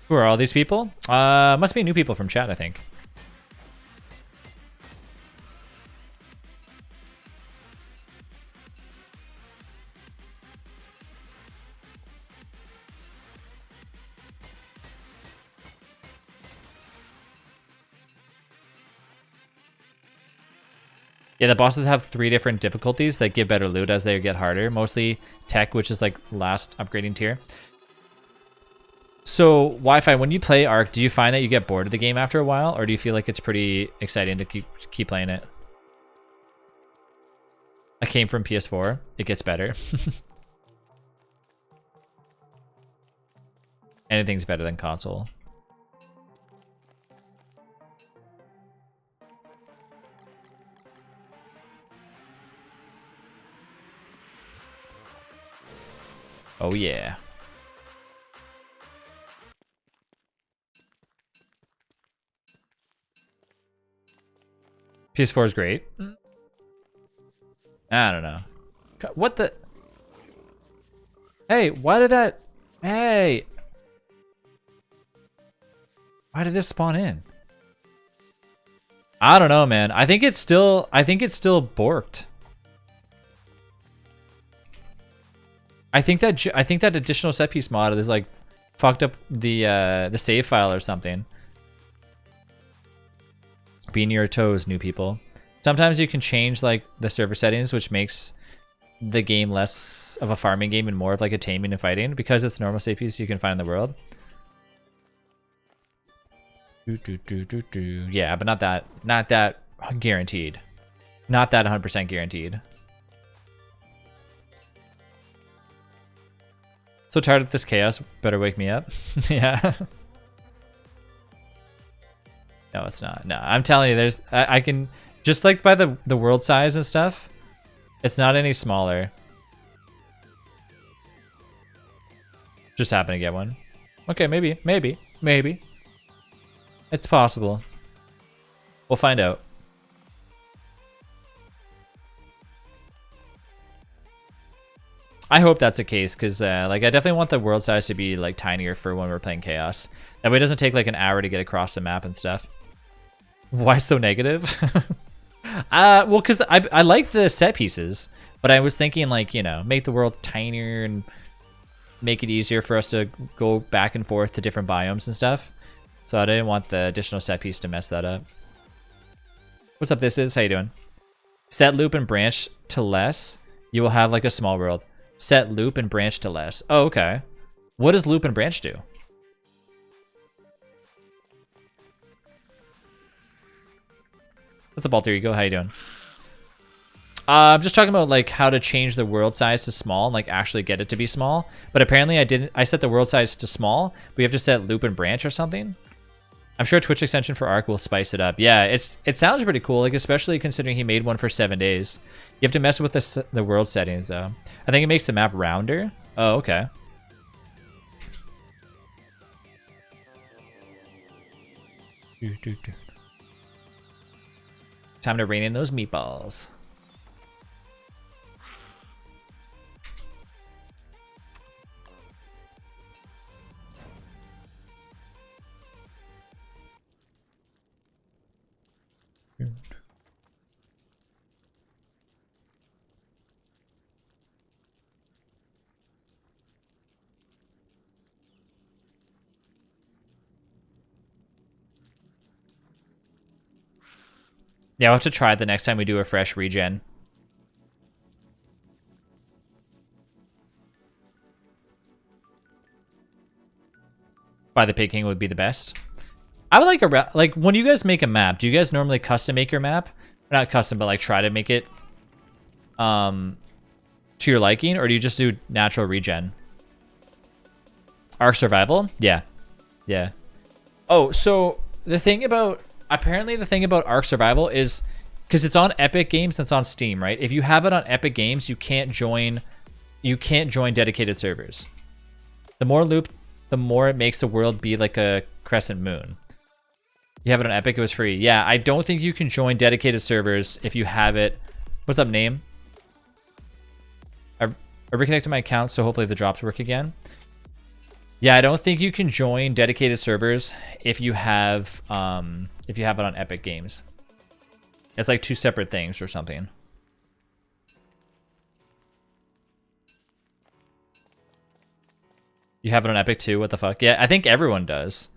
Who are all these people? Must be new people from chat, I think. Yeah, the bosses have 3 different difficulties that give better loot as they get harder. Mostly tech, which is like last upgrading tier. So, Wi-Fi, when you play Ark, do you find that you get bored of the game after a while, or do you feel like it's pretty exciting to keep playing it? I came from PS4. It gets better. Anything's better than console. Oh yeah. PS4 is great. I don't know. What the? Hey, why did that? Hey, why did this spawn in? I don't know, man. I think it's still borked. I think that additional set piece mod is like fucked up the save file or something. Be near your toes, new people. Sometimes you can change like the server settings, which makes the game less of a farming game and more of like a taming and fighting because it's normal set piece you can find in the world. Yeah, but not that guaranteed. Not that 100% guaranteed. So tired of this chaos. Better wake me up. Yeah. No, it's not. No, I'm telling you, there's I can just like by the world size and stuff. It's not any smaller. Just happen to get one. Okay, maybe. It's possible. We'll find out. I hope that's the case, because like I definitely want the world size to be like tinier for when we're playing Chaos. That way it doesn't take like an hour to get across the map and stuff. Why so negative? Well, because I like the set pieces, but I was thinking like, you know, make the world tinier and make it easier for us to go back and forth to different biomes and stuff. So I didn't want the additional set piece to mess that up. What's up, this is? How you doing? Set loop and branch to less. You will have like a small world. Set loop and branch to less. Oh, okay. What does loop and branch do? What's up, Alter Ego? How you doing? I'm just talking about like how to change the world size to small and like actually get it to be small. But apparently I set the world size to small. We have to set loop and branch or something. I'm sure a Twitch extension for Arc will spice it up. Yeah, it sounds pretty cool, like especially considering he made one for 7 days. You have to mess with the world settings though. I think it makes the map rounder. Oh, okay. Time to rein in those meatballs. Yeah, I'll have to try it the next time we do a fresh regen. By the Pig King would be the best. I would like when you guys make a map, do you guys normally custom make your map? Or not custom, but like try to make it to your liking, or do you just do natural regen? Arc survival? Yeah. Yeah. Oh, so apparently the thing about Arc Survival is because it's on Epic Games and it's on Steam, right? If you have it on Epic Games, you can't join dedicated servers. The more loop, the more it makes the world be like a crescent moon. You have it on Epic, it was free. Yeah, I don't think you can join dedicated servers if you have it. What's up, name? I reconnected my account, so hopefully the drops work again. Yeah, I don't think you can join dedicated servers if you have it on Epic Games. It's like two separate things or something. You have it on Epic too? What the fuck? Yeah, I think everyone does.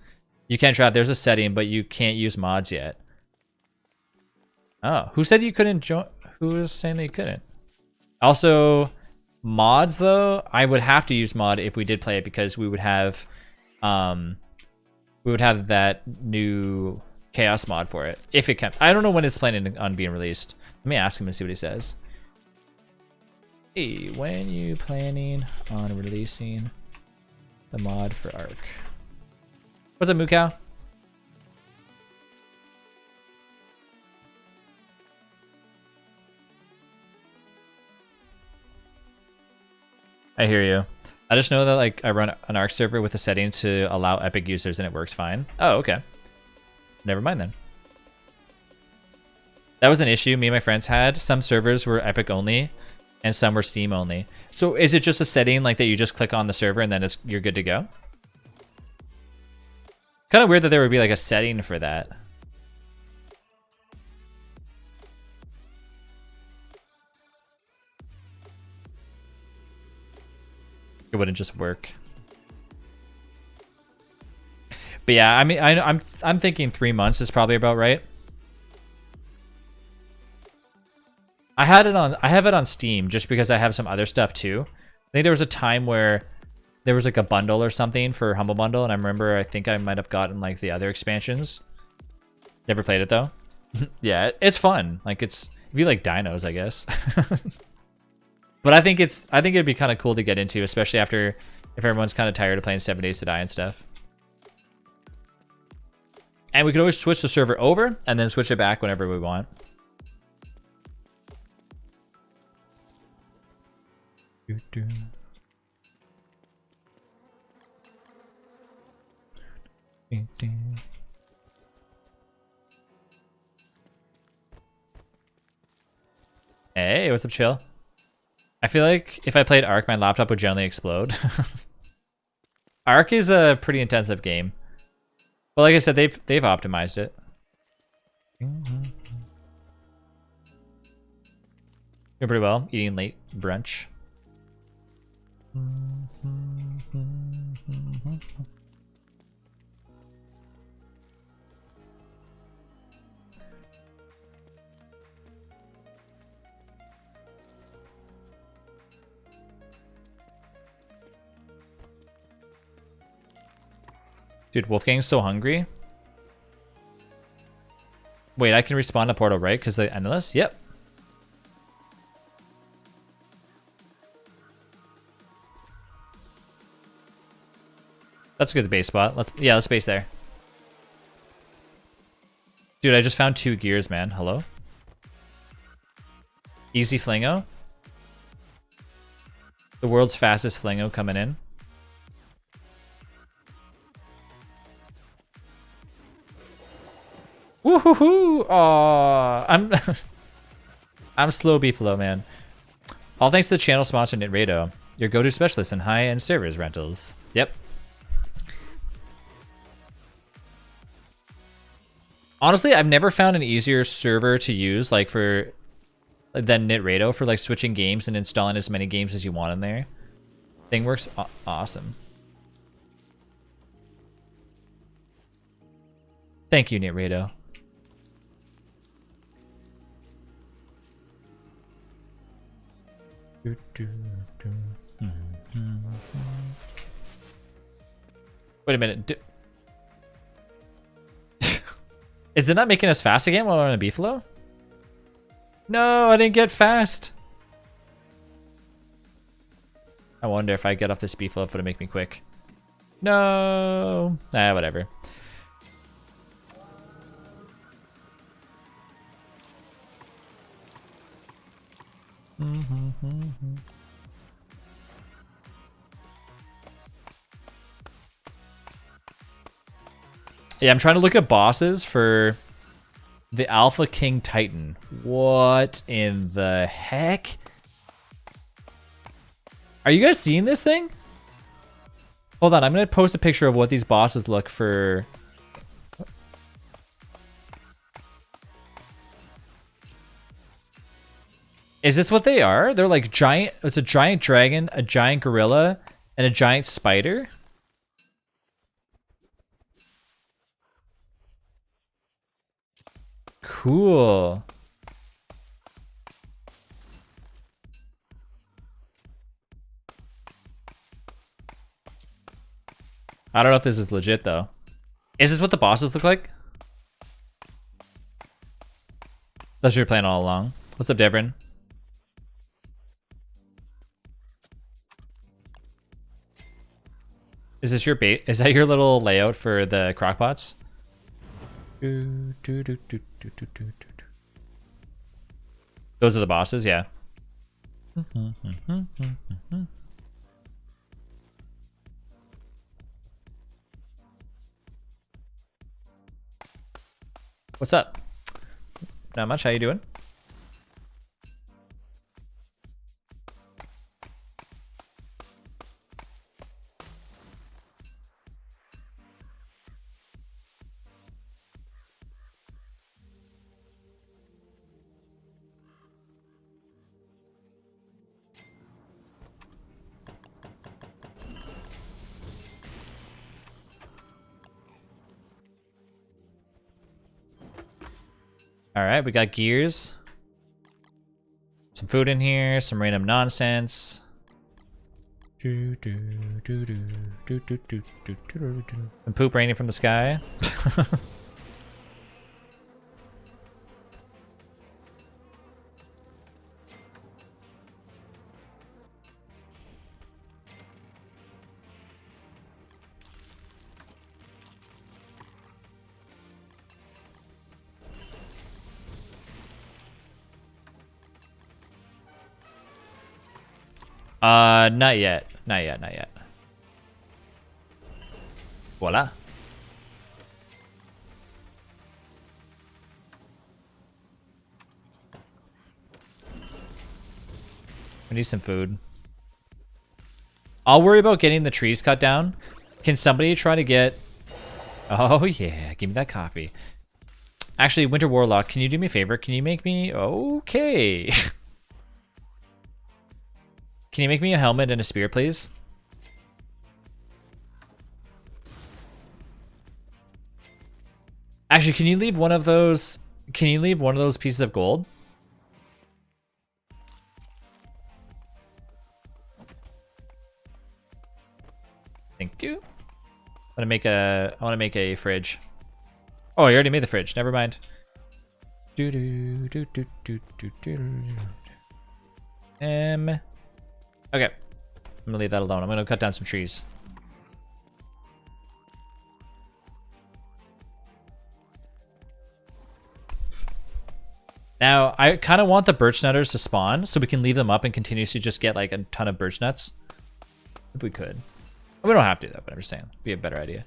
You can't try. There's a setting, but you can't use mods yet. Oh, who said you couldn't join? Who was saying that you couldn't? Also, mods though, I would have to use mod if we did play it because we would have that new chaos mod for it if it comes. I don't know when it's planning on being released. Let me ask him and see what he says. Hey, when you planning on releasing the mod for Arc? What's up, Mukau? I hear you. I just know that like I run an Arc server with a setting to allow Epic users and it works fine. Oh, okay. Never mind then. That was an issue me and my friends had. Some servers were Epic only and some were Steam only. So is it just a setting like that you just click on the server and then you're good to go? Kind of weird that there would be like a setting for that. It wouldn't just work. But yeah, I mean, I'm thinking 3 months is probably about right. I have it on Steam just because I have some other stuff too. I think there was a time where there was like a bundle or something for Humble Bundle, and I think I might have gotten like the other expansions. Never played it though. Yeah, it's fun. Like it's if you like dinos, I guess. But I think it'd be kind of cool to get into, especially after if everyone's kind of tired of playing 7 Days to Die and stuff. And we could always switch the server over and then switch it back whenever we want. Hey, what's up, chill? I feel like if I played Ark, my laptop would generally explode. Ark is a pretty intensive game. But like I said, they've optimized it. Doing pretty well. Eating late brunch. Dude, Wolfgang's so hungry. Wait, I can respawn a portal, right? Because the endless? Yep. That's a good base spot. Let's base there. Dude, I just found 2 gears, man. Hello? Easy flingo. The world's fastest flingo coming in. Woohoo! Aw, I'm slow beefalo, man. All thanks to the channel sponsor Nitrado, your go-to specialist in high-end servers rentals. Yep. Honestly, I've never found an easier server to use, like than Nitrado for like switching games and installing as many games as you want in there. Thing works awesome. Thank you, Nitrado. Wait a minute. Is it not making us fast again while we're on a beefalo? No, I didn't get fast. I wonder if I get off this beefalo if it'll make me quick. No. Ah, whatever. Yeah, I'm trying to look at bosses for the Alpha King Titan. What in the heck? Are you guys seeing this thing? Hold on, I'm gonna post a picture of what these bosses look for. Is this what they are? They're like giant. It's a giant dragon, a giant gorilla, and a giant spider. Cool. I don't know if this is legit though. Is this what the bosses look like? That's your plan all along. What's up, Devrin? Is this your bait? Is that your little layout for the crockpots? Those are the bosses, yeah. What's up? Not much. How you doing? All right, we got gears. Some food in here, some random nonsense. And poop raining from the sky. Not yet. Not yet, not yet. Voila. I need some food. I'll worry about getting the trees cut down. Can somebody try to get... Oh yeah, give me that coffee. Actually, Winter Warlock, can you do me a favor? Can you make me... Okay. Can you make me a helmet and a spear, please? Actually, can you leave one of those... Can you leave one of those pieces of gold? Thank you. I want to make a fridge. Oh, I already made the fridge. Never mind. Okay. I'm gonna leave that alone. I'm gonna cut down some trees. Now, I kind of want the birch nutters to spawn so we can leave them up and continuously just get like a ton of birch nuts. If we could. We don't have to though, but I'm just saying. It'd be a better idea.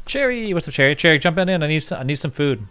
Cherry, what's up, Cherry? Cherry, jump in. I need some food.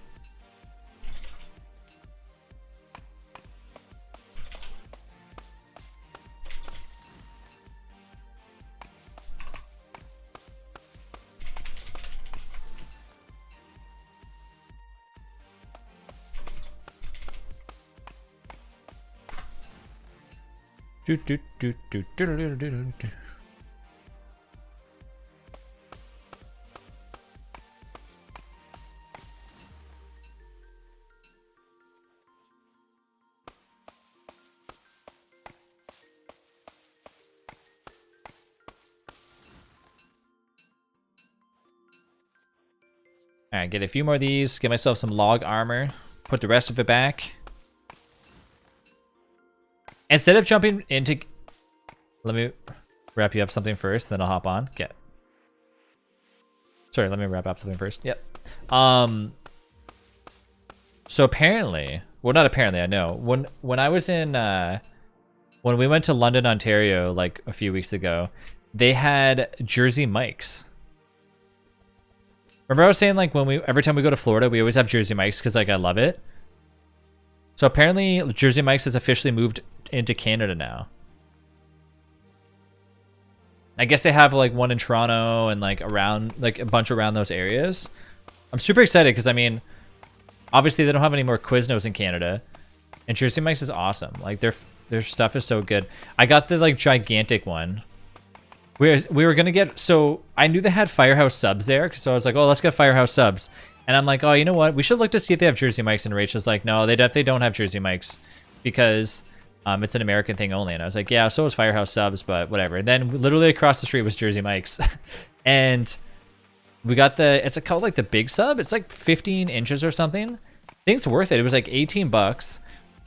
Alright, get a few more of these, get myself some log armor, put the rest of it back. Instead of jumping into... Let me wrap you up something first, then I'll hop on. Sorry, let me wrap up something first. Yep. So apparently... Well, not apparently, I know. When I was in... when we went to London, Ontario, like a few weeks ago, they had Jersey Mike's. Remember I was saying like every time we go to Florida, we always have Jersey Mike's because like I love it. So apparently Jersey Mike's has officially moved into Canada now. I guess they have like one in Toronto and like around like a bunch around those areas. I'm super excited because I mean, obviously they don't have any more Quiznos in Canada, and Jersey Mike's is awesome. Like their stuff is so good. I got the like gigantic one. We were gonna get, so I knew they had Firehouse subs there, so I was like, oh, let's get Firehouse subs. And I'm like, oh, you know what? We should look to see if they have Jersey Mike's. And Rachel's like, no, they definitely don't have Jersey Mike's because it's an American thing only. And I was like, yeah, so is Firehouse subs, but whatever. And then literally across the street was Jersey Mike's. And we got it's called like the big sub. It's like 15 inches or something. I think it's worth it. It was like 18 bucks.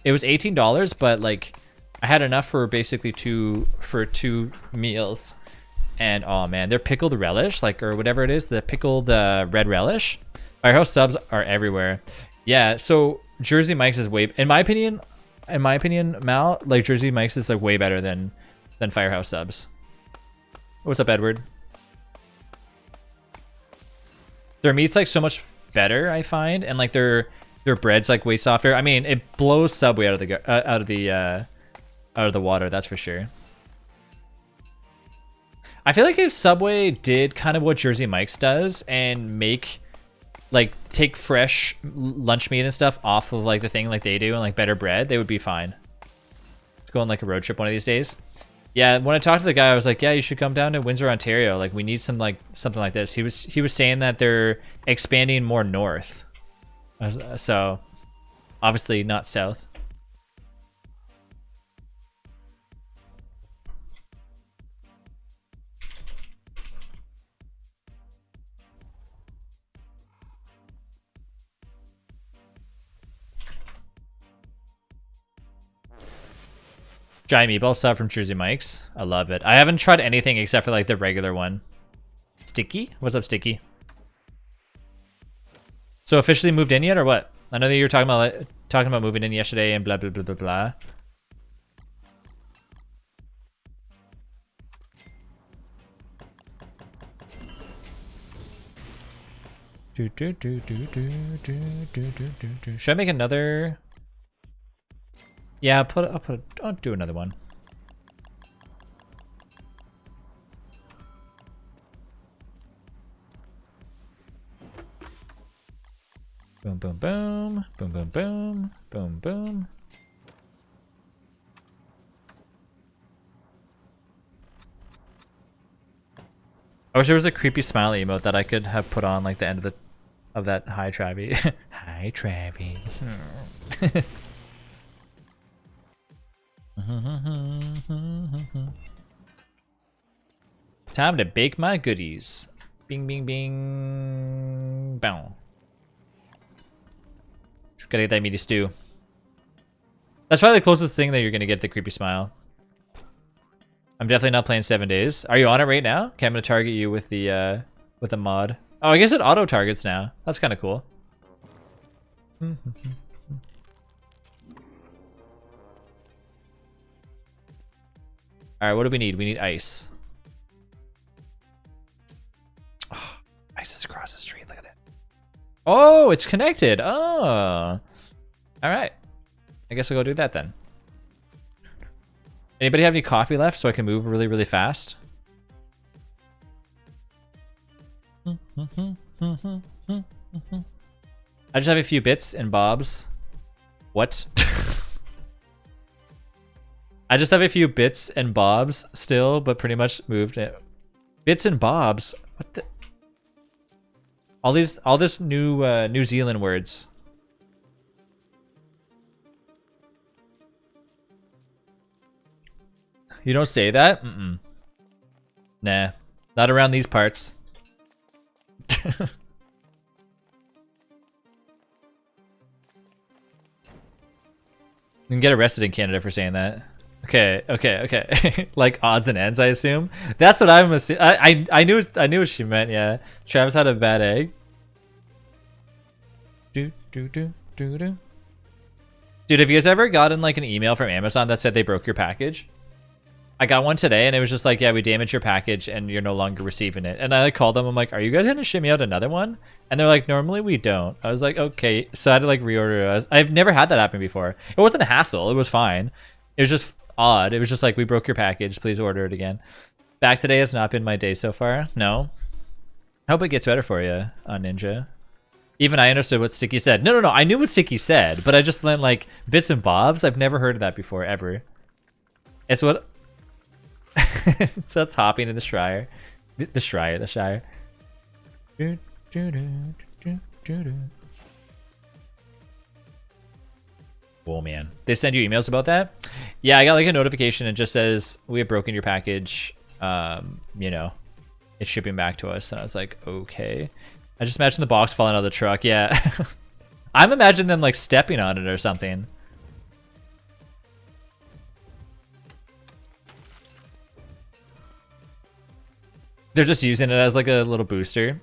It was $18, but like I had enough for basically two meals. And oh man, their pickled relish, like, or whatever it is, the pickled red relish. Firehouse subs are everywhere. Yeah, so Jersey Mike's is way, in my opinion, Mal, like Jersey Mike's is like way better than Firehouse subs. What's up, Edward? Their meat's like so much better, I find, and like their bread's like way softer. I mean, it blows Subway out of the water, that's for sure. I feel like if Subway did kind of what Jersey Mike's does and make like take fresh lunch meat and stuff off of like the thing like they do and like better bread, they would be fine. Let's go on like a road trip one of these days. Yeah, when I talked to the guy, I was like, yeah, you should come down to Windsor, Ontario. Like we need some like something like this. He was saying that they're expanding more north. So obviously not south. Giant meatball sub from Jersey Mike's. I love it. I haven't tried anything except for like the regular one. Sticky? What's up, Sticky? So officially moved in yet or what? I know that you were talking about moving in yesterday and blah blah blah blah blah. Should I make another? Yeah, I'll do another one. Boom, boom, boom, boom, boom, boom, boom, boom. I wish there was a creepy smile emote that I could have put on like the end of that hi Travie. Hi Travie. Time to bake my goodies. Bing, bing, bing. Bow. Gotta get that meaty stew. That's probably the closest thing that you're gonna get the creepy smile. I'm definitely not playing 7 days. Are you on it right now? Okay, I'm gonna target you with the mod. Oh, I guess it auto targets now. That's kind of cool. All right, what do we need? We need ice. Oh, ice is across the street. Look at that. Oh, it's connected. Oh, all right. I guess I'll go do that then. Anybody have any coffee left so I can move really, really fast? I just have a few bits and bobs. What? I just have a few bits and bobs still, but pretty much moved it. Bits and bobs? What the? All this new New Zealand words. You don't say that? Mm-mm. Nah, not around these parts. You can get arrested in Canada for saying that. Okay. Like odds and ends, I assume. That's what I'm assuming. I knew what she meant. Yeah, Travis had a bad egg. Dude, have you guys ever gotten like an email from Amazon that said they broke your package? I got one today and it was just like, yeah, we damaged your package and you're no longer receiving it. And I like called them. I'm like, are you guys gonna ship me out another one? And they're like, normally we don't. I was like, okay. So I had to like reorder it. I've never had that happen before. It wasn't a hassle. It was fine. It was just odd. It was just like, we broke your package. Please order it again. Back today has not been my day so far. No. I hope it gets better for you on Ninja. Even I understood what Sticky said. No. I knew what Sticky said, but I just meant like bits and bobs. I've never heard of that before, ever. It's what... So that's hopping in the Shire. The Shire. Oh man. They send you emails about that? Yeah, I got like a notification. It just says, we have broken your package. You know, it's shipping back to us. And I was like, okay. I just imagine the box falling out of the truck. Yeah. I'm imagining them like stepping on it or something. They're just using it as like a little booster.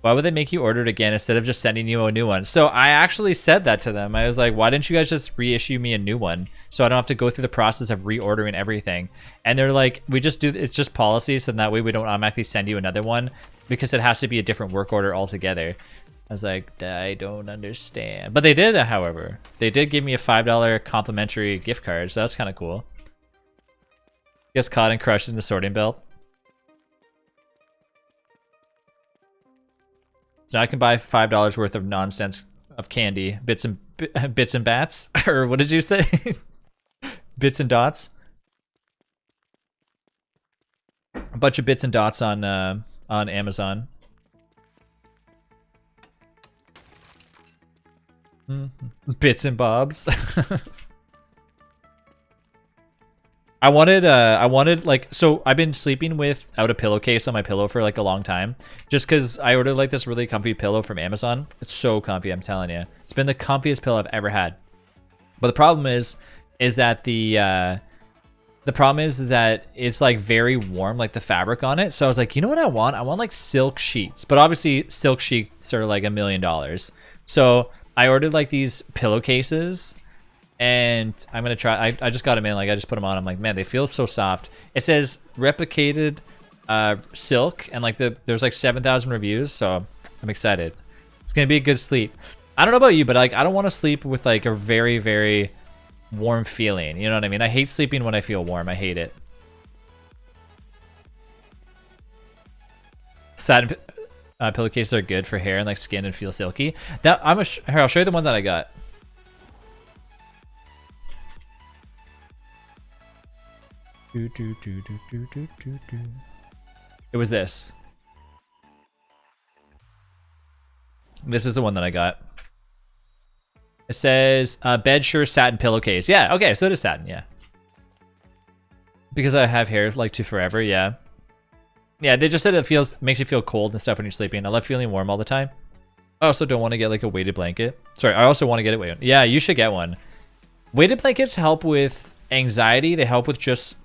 Why would they make you order it again instead of just sending you a new one? So I actually said that to them. I was like, why didn't you guys just reissue me a new one so I don't have to go through the process of reordering everything? And they're like, we just do, it's just policy, so that way we don't automatically send you another one because it has to be a different work order altogether. I was like, I don't understand. But they did, however. They did give me a $5 complimentary gift card, so that's kind of cool. Gets caught and crushed in the sorting belt. So now I can buy $5 worth of nonsense of candy, bits and bats, or what did you say? Bits and dots. A bunch of bits and dots on Amazon. Bits and bobs. I wanted like, so I've been sleeping without a pillowcase on my pillow for like a long time, just because I ordered like this really comfy pillow from Amazon. It's so comfy, I'm telling you. It's been the comfiest pillow I've ever had. But the problem is that the problem is that it's like very warm, like the fabric on it. So I was like, you know what I want? I want like silk sheets, but obviously silk sheets are like $1 million. So I ordered like these pillowcases. And I'm gonna try. I just got them in. Like I just put them on. I'm like, man, they feel so soft. It says replicated silk, and like there's like 7,000 reviews. So I'm excited. It's gonna be a good sleep. I don't know about you, but like I don't want to sleep with like a very, very warm feeling. You know what I mean? I hate sleeping when I feel warm. I hate it. Satin pillowcases are good for hair and like skin and feel silky. That here, I'll show you the one that I got. It was this. This is the one that I got. It says Bedsure satin pillowcase. Yeah, okay, so it is satin, yeah. Because I have hair like to forever, yeah. Yeah, they just said it makes you feel cold and stuff when you're sleeping. I love feeling warm all the time. I also don't want to get like a weighted blanket. Sorry, I also want to get it weighted. Yeah, you should get one. Weighted blankets help with anxiety. They help with just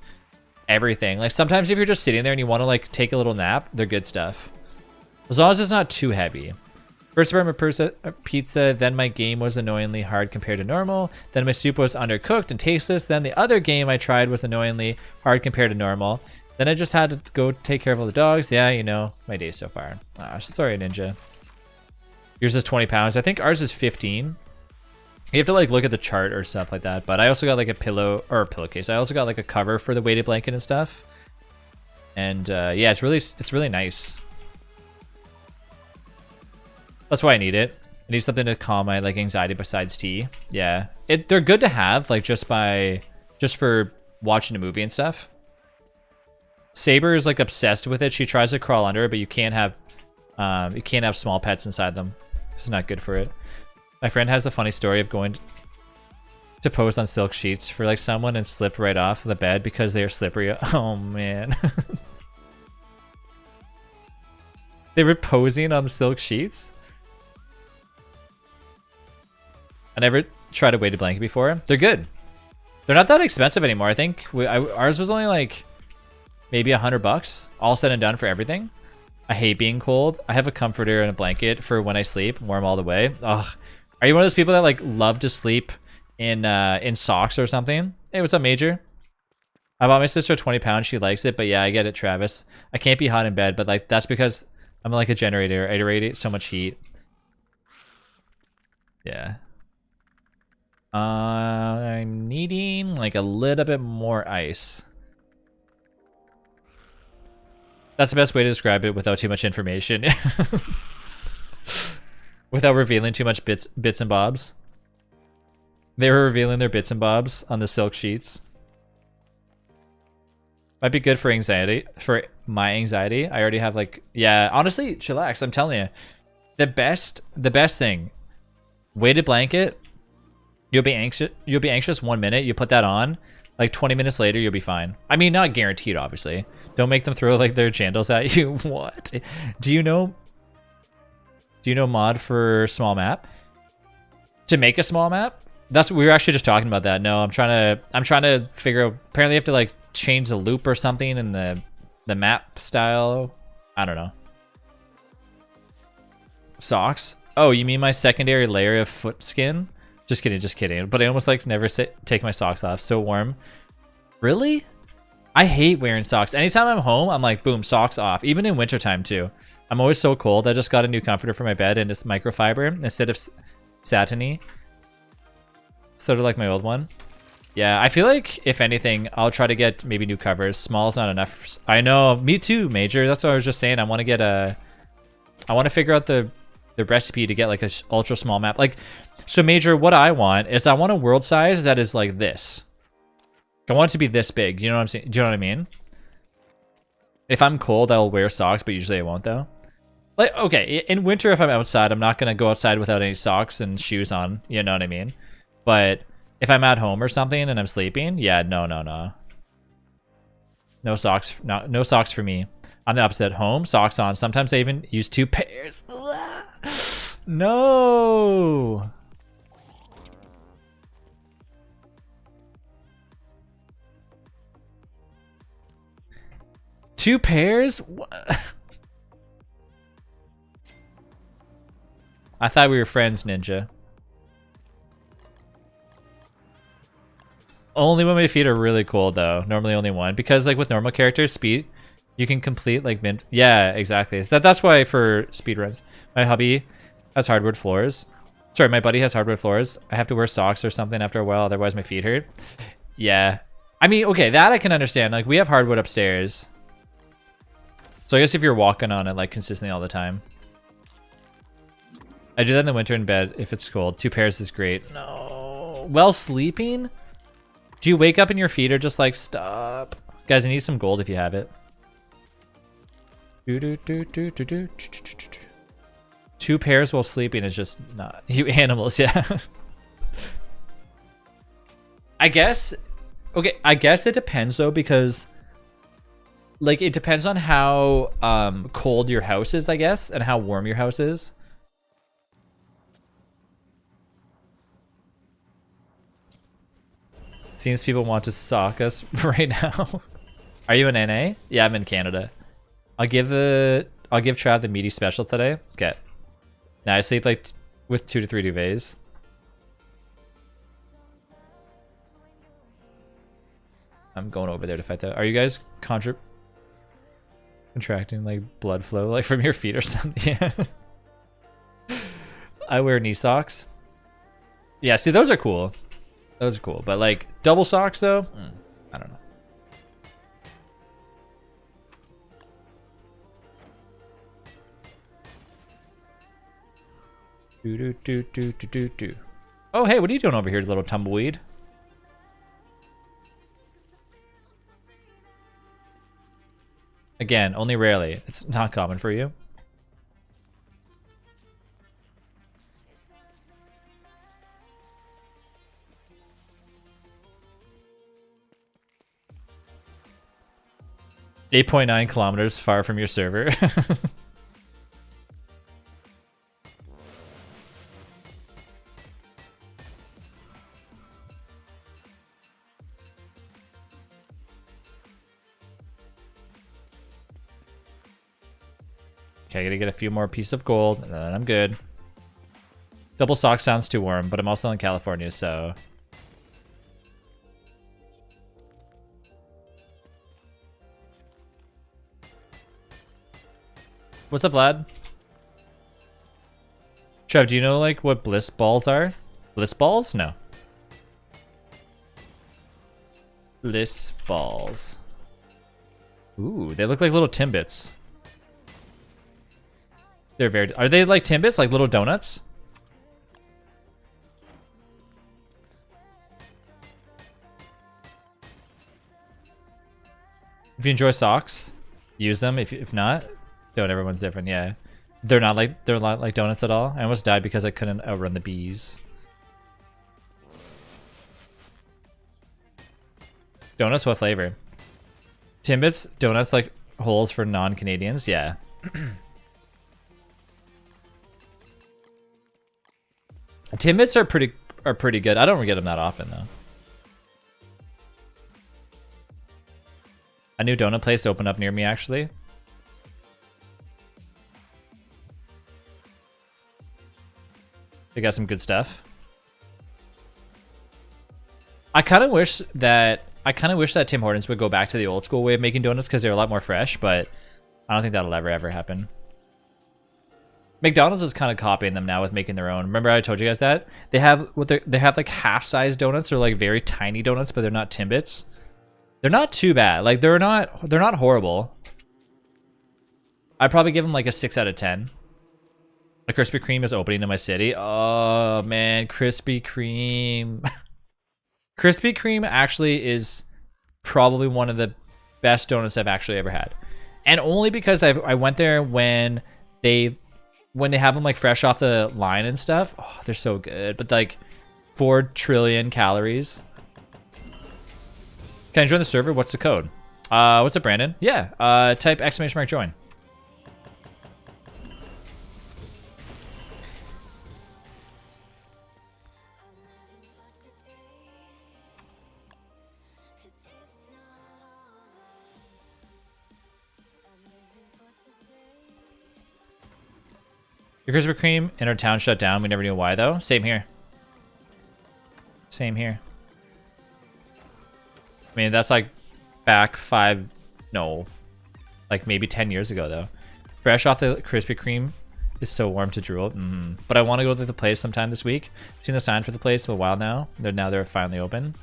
everything. Like sometimes if you're just sitting there and you want to like take a little nap, they're good stuff. As long as it's not too heavy. First apartment pizza, then my game was annoyingly hard compared to normal. Then my soup was undercooked and tasteless. Then the other game I tried was annoyingly hard compared to normal. Then I just had to go take care of all the dogs. Yeah, you know, my day so far. Ah, sorry, Ninja. Yours is 20 pounds. I think ours is 15. You have to like look at the chart or stuff like that. But I also got like a pillowcase. I also got like a cover for the weighted blanket and stuff. And yeah, it's really nice. That's why I need it. I need something to calm my like anxiety besides tea. Yeah, they're good to have like just for watching a movie and stuff. Saber is like obsessed with it. She tries to crawl under it, but you can't have small pets inside them. It's not good for it. My friend has a funny story of going to pose on silk sheets for like someone and slipped right off the bed because they are slippery. Oh man. They were posing on the silk sheets. I never tried a weighted blanket before. They're good. They're not that expensive anymore. I think ours was only like maybe $100, all said and done for everything. I hate being cold. I have a comforter and a blanket for when I sleep, warm all the way. Ugh. Are you one of those people that like love to sleep in socks or something? Hey, what's up, Major? I bought my sister 20 pounds. She likes it, but yeah, I get it, Travis. I can't be hot in bed, but like that's because I'm like a generator. I radiate so much heat. Yeah. I'm needing like a little bit more ice. That's the best way to describe it without too much information. Without revealing too much bits and bobs. They were revealing their bits and bobs on the silk sheets. Might be good for anxiety, for my anxiety. I already have like, yeah, honestly, chillax, I'm telling you. The best thing, weighted blanket, you'll be anxious 1 minute, you put that on, like 20 minutes later, you'll be fine. I mean, not guaranteed, obviously. Don't make them throw like their jandals at you. What? Do you know mod for small map? To make a small map? That's we were actually just talking about that. No, I'm trying to figure out. Apparently, you have to like change the loop or something in the map style. I don't know. Socks? Oh, you mean my secondary layer of foot skin? Just kidding. But I almost like never take my socks off. So warm. Really? I hate wearing socks. Anytime I'm home, I'm like, boom, socks off. Even in wintertime too. I'm always so cold. I just got a new comforter for my bed and it's microfiber instead of satiny. Sort of like my old one. Yeah, I feel like if anything, I'll try to get maybe new covers. Small is not enough. I know, me too, Major. That's what I was just saying. I want to figure out the the recipe to get like a ultra small map. Like, so Major, what I want is I want a world size that is like this. I want it to be this big. You know what I'm saying? Do you know what I mean? If I'm cold, I'll wear socks, but usually I won't though. Like, okay, in winter, if I'm outside, I'm not gonna go outside without any socks and shoes on. You know what I mean? But if I'm at home or something and I'm sleeping, yeah, no. No socks, no socks for me. I'm the opposite. Home, socks on. Sometimes I even use 2 pairs. No. Two pairs? What? I thought we were friends, Ninja. Only when my feet are really cold, though. Normally only one. Because, like, with normal characters, speed, you can complete, like, mint. Yeah, exactly. That's why for speedruns, my hubby has hardwood floors. Sorry, my buddy has hardwood floors. I have to wear socks or something after a while, otherwise my feet hurt. Yeah. I mean, okay, that I can understand. Like, we have hardwood upstairs. So I guess if you're walking on it, like, consistently all the time. I do that in the winter in bed if it's cold. 2 pairs is great. No. Well, sleeping? Do you wake up and your feet are just like, stop? Guys, I need some gold if you have it. 2 pairs while sleeping is just not. You animals, yeah. I guess, okay, I guess it depends though, because like it depends on how cold your house is, I guess, and how warm your house is. Seems people want to sock us right now. Are you in NA? Yeah, I'm in Canada. I'll give Trav the meaty special today. Okay. Now I sleep like with 2 to 3 duvets. I'm going over there to fight that. Are you guys contracting like blood flow like from your feet or something? Yeah. I wear knee socks. Yeah, see, those are cool. Those are cool, but like double socks though, I don't know. Do. Oh, hey, what are you doing over here, little tumbleweed? Again, only rarely. It's not common for you. .9 kilometers far from your server. Okay, I gotta get a few more pieces of gold, and then I'm good. Double sock sounds too warm, but I'm also in California, so... What's up, Vlad? Trev, do you know like what bliss balls are? Bliss balls? No. Bliss balls. Ooh, they look like little Timbits. They're very... Are they like Timbits? Like little donuts? If you enjoy socks, use them. If not, don't. Everyone's different. Yeah, they're not like donuts at all. I almost died because I couldn't outrun the bees. Donuts, what flavor? Timbits, donuts like holes for non-Canadians. Yeah. Timbits are pretty good. I don't get them that often though. A new donut place opened up near me actually. They got some good stuff. I kind of wish that Tim Hortons would go back to the old school way of making donuts because they're a lot more fresh, but I don't think that'll ever happen. McDonald's is kind of copying them now with making their own. Remember I told you guys that? They have like half-size donuts or like very tiny donuts, but they're not Timbits. They're not too bad. Like they're not horrible. I'd probably give them like a 6 out of 10. A Krispy Kreme is opening in my city. Oh man, Krispy Kreme. Krispy Kreme actually is probably one of the best donuts I've actually ever had, and only because I went there when they have them like fresh off the line and stuff. Oh, they're so good, but like 4 trillion calories. Can I join the server? What's the code? What's up, Brandon? Yeah, type !join. Your Krispy Kreme in our town shut down. We never knew why, though. Same here. Same here. I mean, that's like back like maybe 10 years ago, though. Fresh off the Krispy Kreme is so warm to drool. But I want to go to the place sometime this week. I've seen the sign for the place for a while now. Now they're finally open.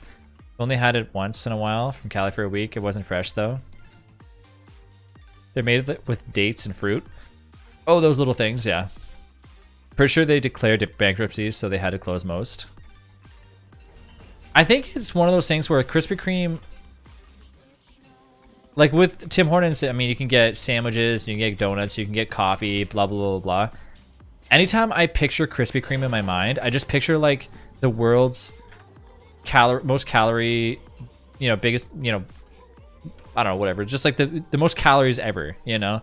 Only had it once in a while from Cali for a week. It wasn't fresh, though. They're made with dates and fruit. Oh, those little things, yeah. Pretty sure they declared bankruptcy, so they had to close most. I think it's one of those things where Krispy Kreme, like with Tim Hortons, I mean, you can get sandwiches, you can get donuts, you can get coffee, blah, blah, blah, blah. Anytime I picture Krispy Kreme in my mind, I just picture like the world's most calorie, biggest, I don't know, whatever. Just like the most calories ever, And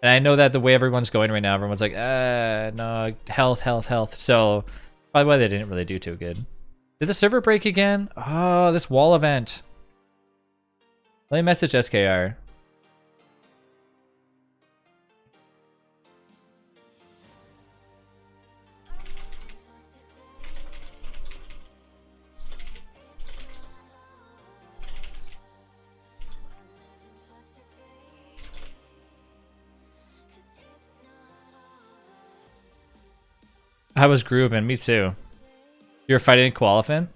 I know that the way everyone's going right now, everyone's like, no, health. So by the way, they didn't really do too good. Did the server break again? Oh, this wall event. Let me message SKR. I was grooving, me too. You're fighting a Koalefant?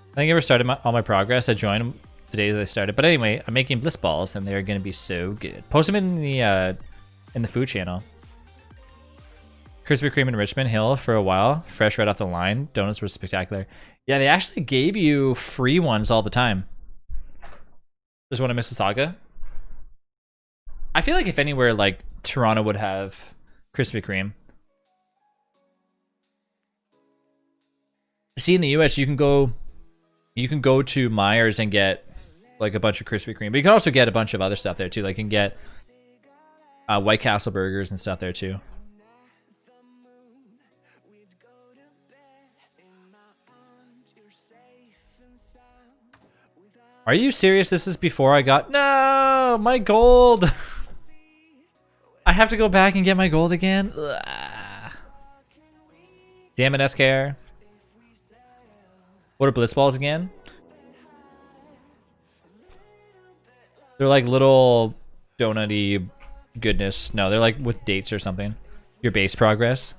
I think I ever started all my progress. I joined the day that I started. But anyway, I'm making bliss balls, and they're gonna be so good. Post them in the food channel. Krispy Kreme in Richmond Hill for a while, fresh right off the line. Donuts were spectacular. Yeah, they actually gave you free ones all the time. There's one in Mississauga. I feel like if anywhere, like Toronto would have Krispy Kreme. See, in the US, you can go to Myers and get like a bunch of Krispy Kreme, but you can also get a bunch of other stuff there too. Like you can get White Castle burgers and stuff there too. Are you serious? This is before I got... No! My gold! I have to go back and get my gold again? Ugh. Damn it, SKR. What are bliss balls again? They're like little donut-y goodness. No, they're like with dates or something. Your base progress.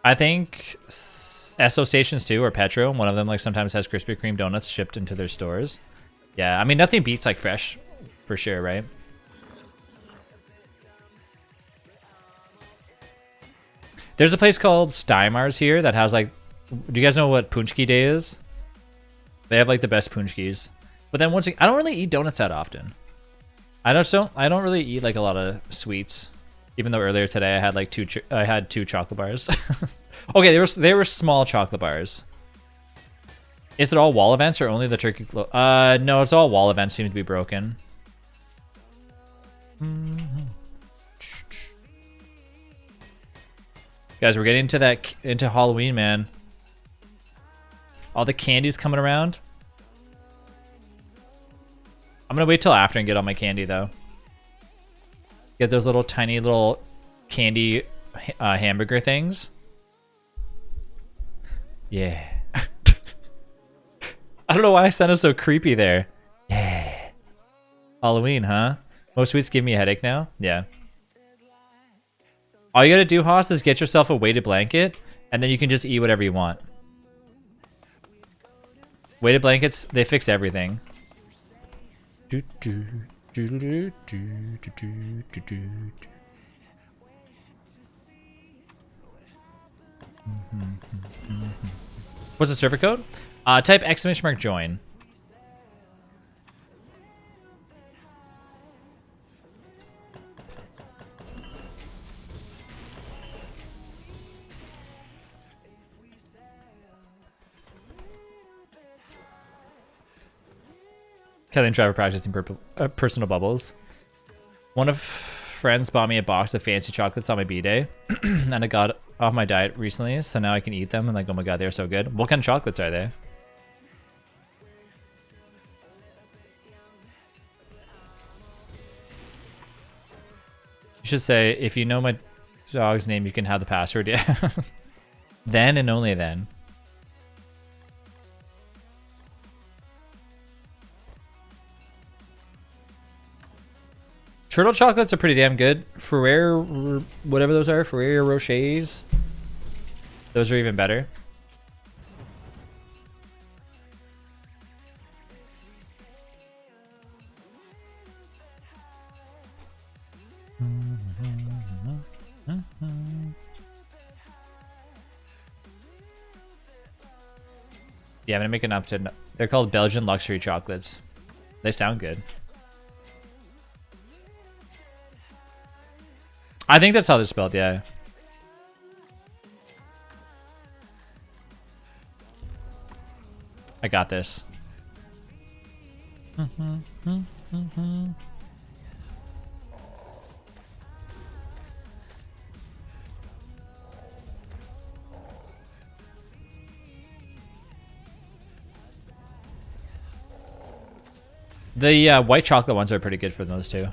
I think Esso stations too, or Petro. One of them like sometimes has Krispy Kreme donuts shipped into their stores. Yeah, I mean nothing beats like fresh, for sure, right? There's a place called Steimar's here that has like, do you guys know what Punchki Day is? They have like the best Punchkis. But then once again, I don't really eat donuts that often. I don't really eat like a lot of sweets. Even though earlier today I had like two chocolate bars. Okay, they were small chocolate bars. Is it all wall events or only the turkey? No, it's all wall events seem to be broken. Guys, we're getting into Halloween, man. All the candies coming around. I'm gonna wait till after and get all my candy though. Get those little tiny little candy hamburger things. Yeah. I don't know why I sounded so creepy there. Yeah. Halloween, huh? Most sweets give me a headache now. Yeah. All you gotta do, Haas, is get yourself a weighted blanket, and then you can just eat whatever you want. Weighted blankets, they fix everything. What's the server code? Type !join. Kelly and Trevor practicing personal bubbles. One of friends bought me a box of fancy chocolates on my B-day, and I got off my diet recently, so now I can eat them. And like, oh my god, they're so good. What kind of chocolates are they? You should say, if you know my dog's name, you can have the password. Yeah. Then and only then. Turtle chocolates are pretty damn good. Ferrero, whatever those are, Ferrero Rochers. Those are even better. Yeah, I'm gonna make an up to. They're called Belgian luxury chocolates. They sound good. I think that's how they're spelled, yeah. I got this. The white chocolate ones are pretty good for those too.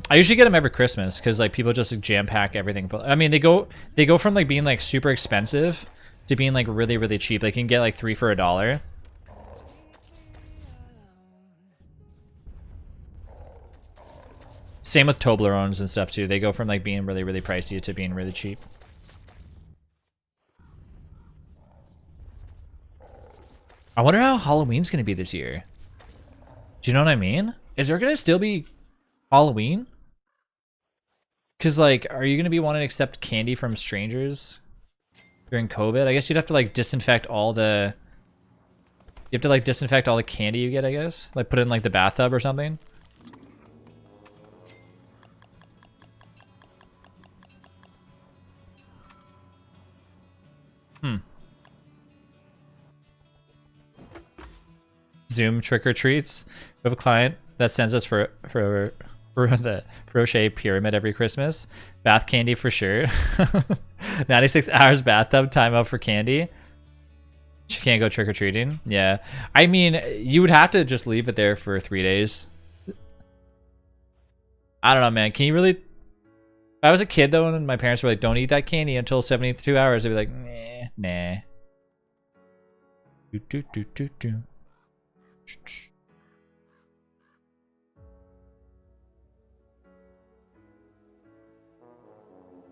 I usually get them every Christmas because like people just like, jam pack everything. I mean, they go from like being like super expensive to being like really really cheap. They can get like 3 for $1. Same with Toblerones and stuff too. They go from like being really really pricey to being really cheap. I wonder how Halloween's gonna be this year. Do you know what I mean? Is there gonna still be Halloween? Cause like, are you gonna be wanting to accept candy from strangers during COVID? I guess you'd have to like disinfect all the. You have to like disinfect all the candy you get. I guess like put it in like the bathtub or something. Zoom trick or treats. We have a client that sends us for the Rocher pyramid every Christmas. Bath candy for sure. 96 hours bathtub timeout for candy. She can't go trick or treating. Yeah, I mean, you would have to just leave it there for 3 days. I don't know, man. Can you really? If I was a kid though, and my parents were like, "Don't eat that candy until 72 hours," I'd be like, "Nah."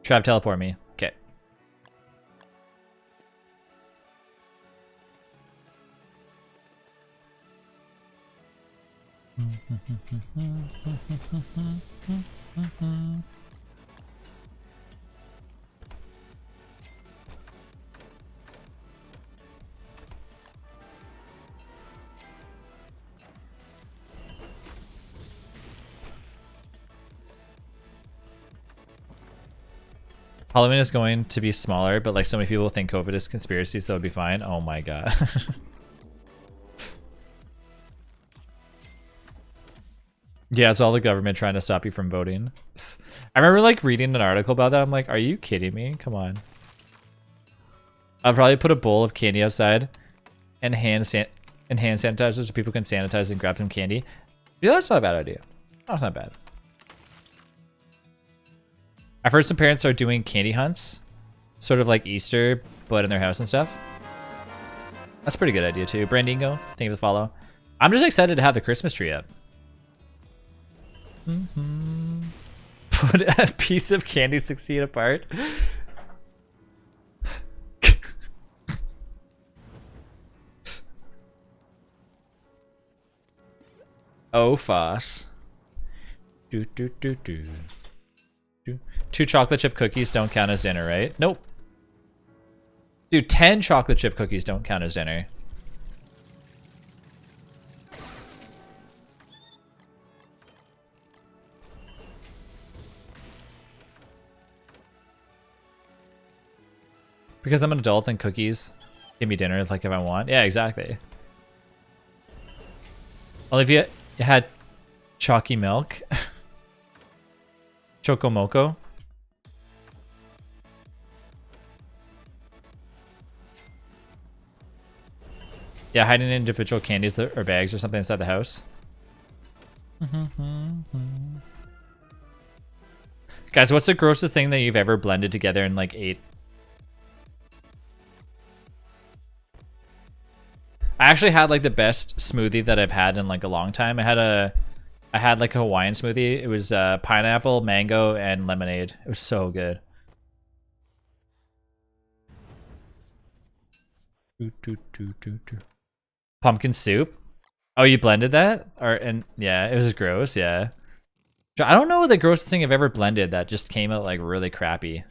Trav, teleport me. Okay. Halloween is going to be smaller, but like so many people think COVID is conspiracy, so it'll be fine. Oh my god. Yeah, it's all the government trying to stop you from voting. I remember like reading an article about that. I'm like, are you kidding me? Come on. I'll probably put a bowl of candy outside and hand sanitizer so people can sanitize and grab some candy. Yeah, that's not a bad idea. That's not bad. I've heard some parents are doing candy hunts, sort of like Easter, but in their house and stuff. That's a pretty good idea too. Brandingo, thank you for the follow. I'm just excited to have the Christmas tree up. Put a piece of candy 6 feet apart. Oh, Foss. Do. 2 chocolate chip cookies don't count as dinner, right? Nope. Dude, 10 chocolate chip cookies don't count as dinner. Because I'm an adult and cookies give me dinner like if I want. Yeah, exactly. Well, if you had chalky milk. Choco Moco. Yeah, hiding individual candies or bags or something inside the house. Guys, what's the grossest thing that you've ever blended together and like ate? I actually had like the best smoothie that I've had in like a long time. I had like a Hawaiian smoothie. It was pineapple, mango, and lemonade. It was so good. Pumpkin soup? Oh, you blended that? Yeah, it was gross, yeah. I don't know the grossest thing I've ever blended that just came out like really crappy.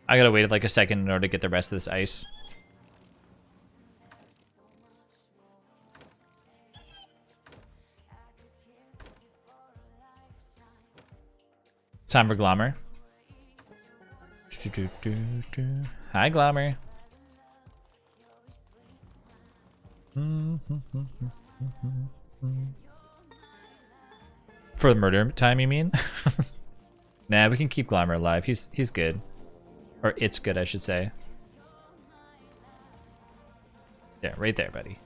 I gotta wait like a second in order to get the rest of this ice. It's time for Glommer. Hi, Glommer. For the murder time, you mean? Nah, we can keep Glommer alive. He's good. Or it's good, I should say. Yeah, right there, buddy.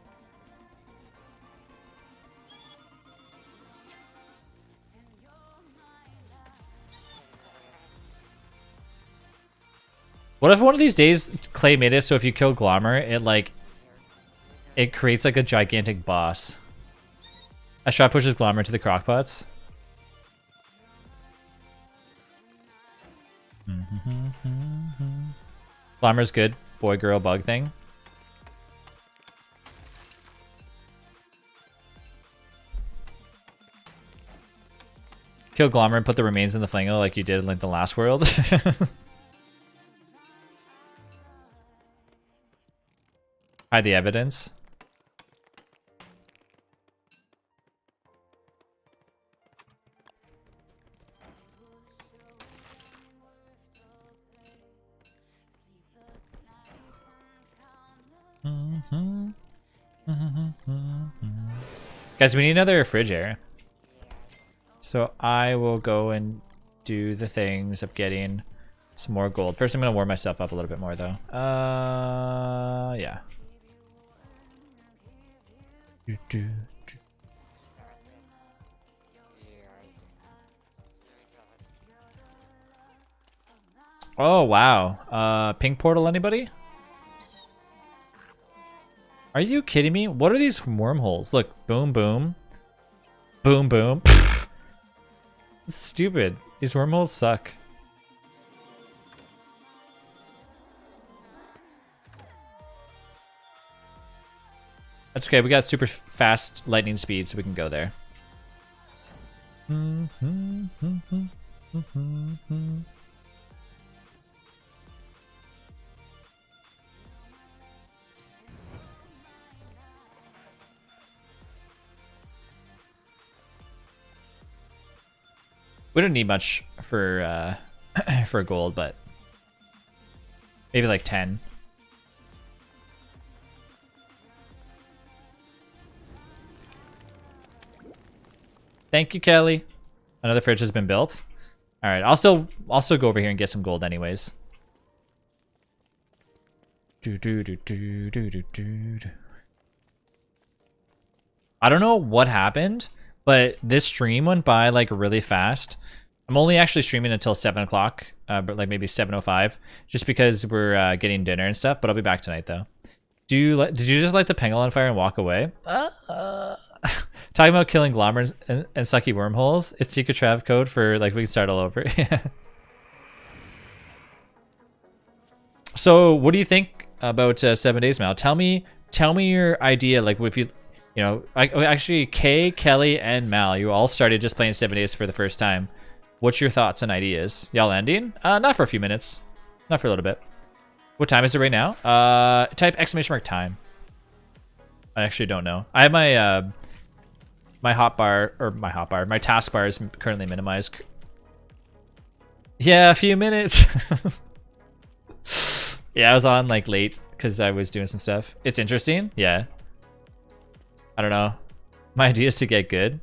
What if one of these days Clay made it so if you kill Glommer, it creates like a gigantic boss? A shot pushes Glommer to the crockpots. Glommer's good. Boy, girl, bug thing. Kill Glommer and put the remains in the flango like you did in like the last world. Hide the evidence. Guys, we need another fridge area. So I will go and do the things of getting some more gold. First, I'm going to warm myself up a little bit more, though. Yeah. Oh, wow. Pink portal, anybody? Are you kidding me? What are these wormholes? Look, boom, boom. Boom, boom. It's stupid. These wormholes suck. That's okay. We got super fast lightning speed, so we can go there. We don't need much for for gold, but maybe like 10. Thank you, Kelly. Another fridge has been built. All right, I'll still go over here and get some gold anyways. I don't know what happened, but this stream went by like really fast. I'm only actually streaming until 7 o'clock, but like maybe 7:05, just because we're getting dinner and stuff. But I'll be back tonight though. Did you just light the penguin on fire and walk away? Talking about killing glommers and sucky wormholes. It's secret trav code for like we can start all over. So what do you think about 7 days now? Tell me your idea. Like if you know, actually Kay, Kelly, and Mal, you all started just playing 7 days for the first time. What's your thoughts and ideas? Y'all ending? Not for a few minutes. Not for a little bit. What time is it right now? Type !time. I actually don't know. I have my my taskbar is currently minimized. Yeah, a few minutes. Yeah, I was on like late because I was doing some stuff. It's interesting. Yeah. I don't know. My idea is to get good.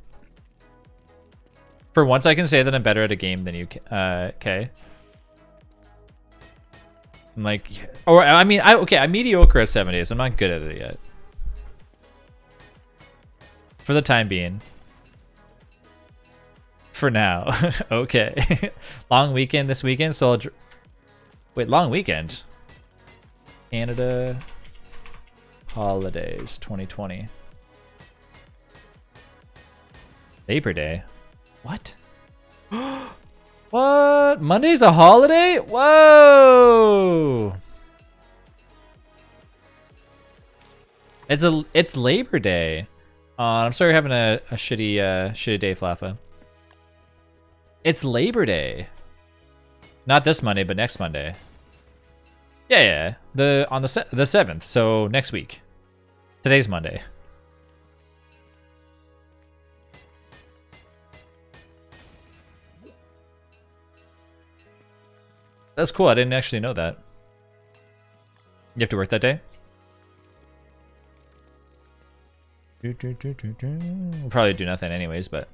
For once, I can say that I'm better at a game than you, Kay. I'm like, or I mean, I'm mediocre at 7 days. I'm not good at it yet. For the time being. For now. Okay. Long weekend this weekend, so I'll... Wait, long weekend? Canada holidays 2020. Labor Day? What? What? Monday's a holiday? Whoa! It's Labor Day. I'm sorry you're having a shitty day, Flaffa. It's Labor Day. Not this Monday, but next Monday. Yeah. On the 7th, so next week. Today's Monday. That's cool. I didn't actually know that. You have to work that day? We'll probably do nothing anyways, but...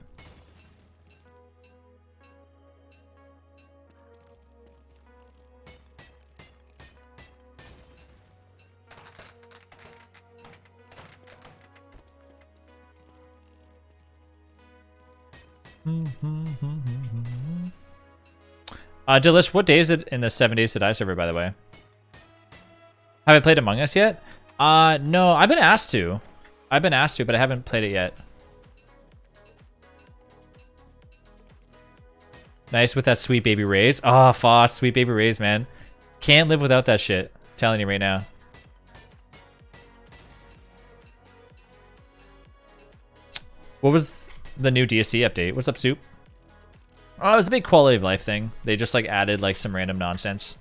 Delish, what day is it in the 7 days to die server, by the way? Have I played Among Us yet? No, I've been asked to. But I haven't played it yet. Nice with that sweet baby raise. Oh, Foss, sweet baby raise, man. Can't live without that shit. I'm telling you right now. What was the new DSD update? What's up, Soup? Oh, it was a big quality of life thing. They just like added like some random nonsense.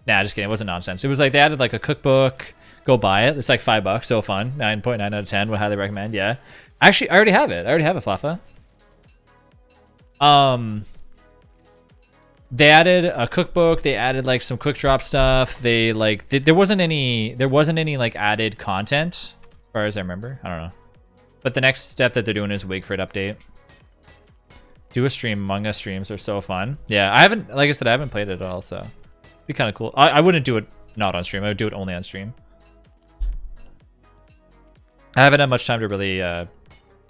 Nah, just kidding. It wasn't nonsense. It was like they added like a cookbook. Go buy it. It's like $5. So fun. 9.9 out of 10. Would highly recommend. Yeah. Actually, I already have it. Flaffa. They added a cookbook. They added like some quick drop stuff. They like there wasn't any like added content as far as I remember. I don't know. But the next step that they're doing is wait for it update. Do a stream. Among Us streams are so fun. Yeah, I haven't, like I said, I haven't played it at all, so it'd be kind of cool. I wouldn't do it not on stream. I would do it only on stream. I haven't had much time to really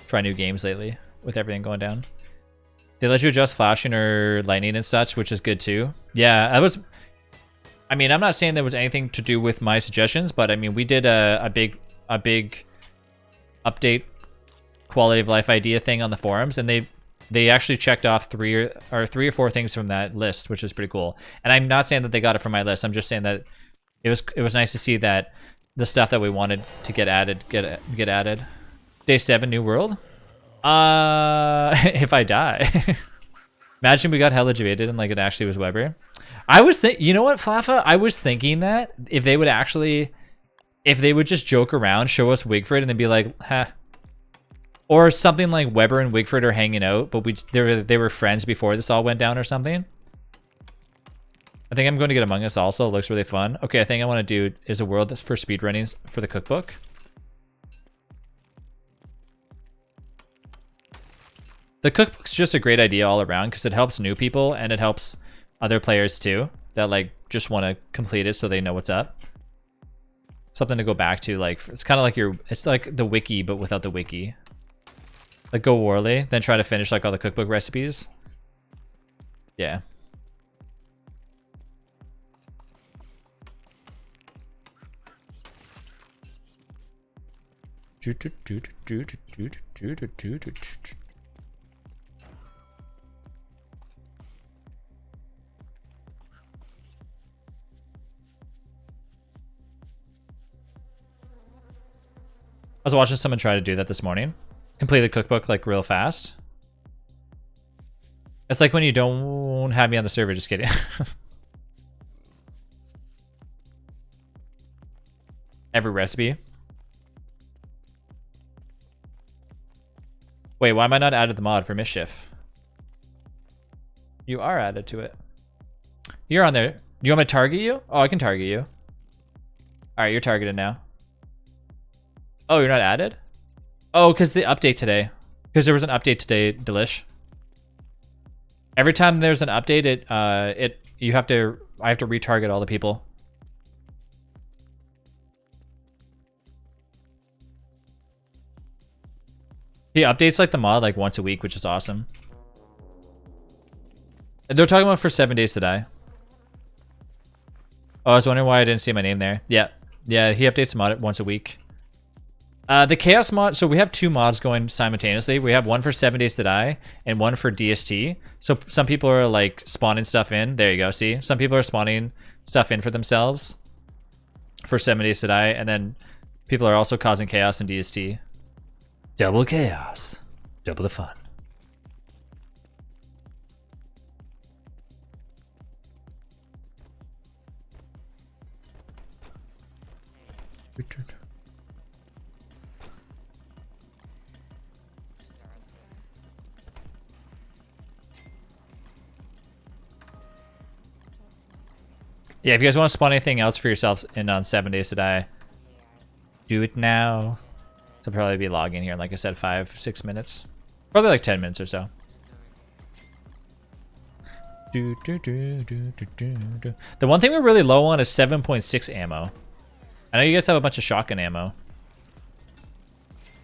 try new games lately with everything going down. They let you adjust flashing or lightning and such, which is good too. Yeah, I mean, I'm not saying there was anything to do with my suggestions, but I mean, we did a big update quality of life idea thing on the forums, and they actually checked off three or four things from that list, which is pretty cool. And I'm not saying that they got it from my list. I'm just saying that it was nice to see that the stuff that we wanted to get added get added. Day 7, new world. If I die, imagine we got hella debated and like it actually was Weber. I was you know what, Flaffa? I was thinking that if they would just joke around, show us Wigford, and then be like, huh. Or something like Weber and Wigford are hanging out, but they were friends before this all went down or something. I think I'm going to get Among Us also. It looks really fun. Okay, I think I want to do is a world that's for speedrunning for the cookbook. The cookbook's just a great idea all around because it helps new people and it helps other players too that like just want to complete it so they know what's up. Something to go back to, like it's kind of like it's like the wiki but without the wiki. Like go Warley, then try to finish like all the cookbook recipes. Yeah. I was watching someone try to do that this morning. Complete the cookbook like real fast. It's like when you don't have me on the server, just kidding. Every recipe. Wait, why am I not added the mod for Mischief? You are added to it. You're on there. Do you want me to target you? Oh, I can target you. Alright, you're targeted now. Oh, you're not added? Oh, because the update today. Because there was an update today, Delish. Every time there's an update, I have to retarget all the people. He updates like the mod like once a week, which is awesome. And they're talking about for 7 days to die. Oh, I was wondering why I didn't see my name there. Yeah, he updates the mod once a week. The Chaos mod, so we have 2 mods going simultaneously. We have one for 7 days to die and one for DST. So some people are like spawning stuff in. There you go, see? Some people are spawning stuff in for themselves for 7 days to die, and then people are also causing chaos in DST. Double chaos. Double the fun. Yeah, if you guys want to spawn anything else for yourselves in on 7 days to die, do it now. So I'll probably be logging here in, like I said, 5-6 minutes. Probably like 10 minutes or so. The one thing we're really low on is 7.6 ammo. I know you guys have a bunch of shotgun ammo.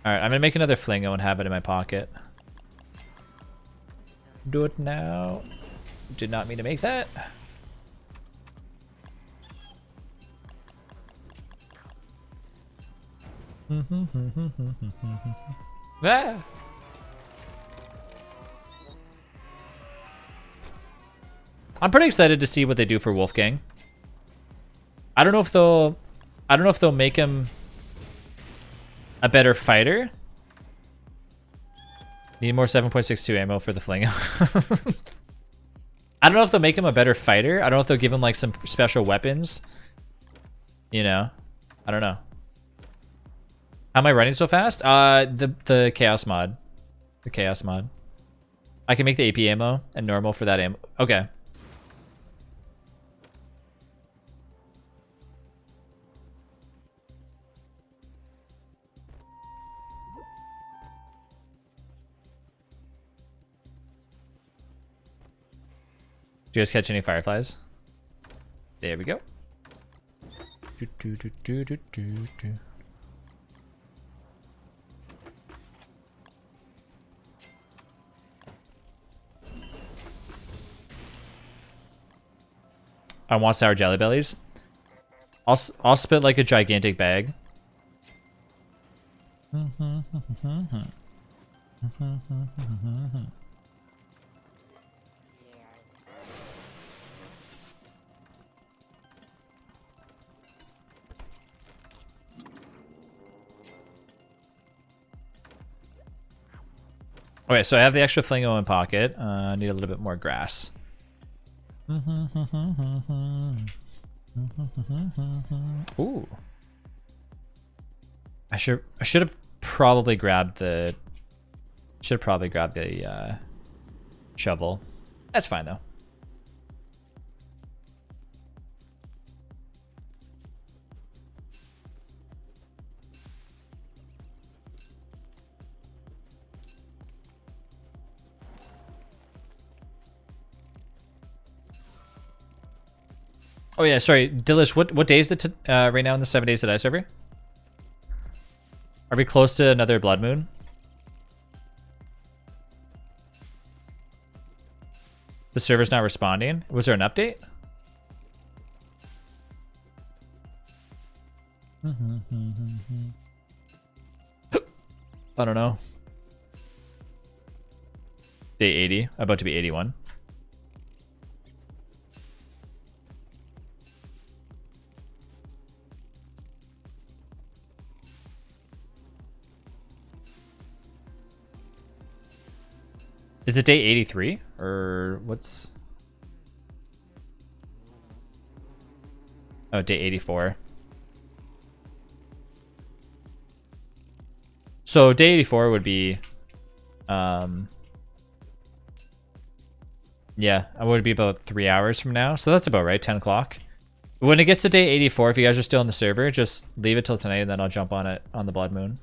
Alright, I'm gonna make another flingo and have it in my pocket. Do it now. Did not mean to make that. Ah. I'm pretty excited to see what they do for Wolfgang. I don't know if they'll make him a better fighter. Need more 7.62 ammo for the flingo. I don't know if they'll make him a better fighter. I don't know if they'll give him like some special weapons. You know, I don't know. How am I running so fast? The chaos mod. The chaos mod. I can make the AP ammo and normal for that ammo. Okay. Do you guys catch any fireflies? There we go. I want sour jelly bellies. I'll spit like a gigantic bag. Okay, so I have the extra flingo in pocket. I need a little bit more grass. Ooh. I should have probably grabbed the Should probably grab the shovel. That's fine though. Oh yeah, sorry, Dilish. What day is it right now in the 7 Days to Die server? Are we close to another blood moon? The server's not responding. Was there an update? I don't know. Day 80, about to be 81. Is it day 83 or what's? Oh, day 84. So day 84 would be, yeah, it would be about 3 hours from now. So that's about right, 10 o'clock. When it gets to day 84, if you guys are still in the server, just leave it till tonight and then I'll jump on it on the blood moon.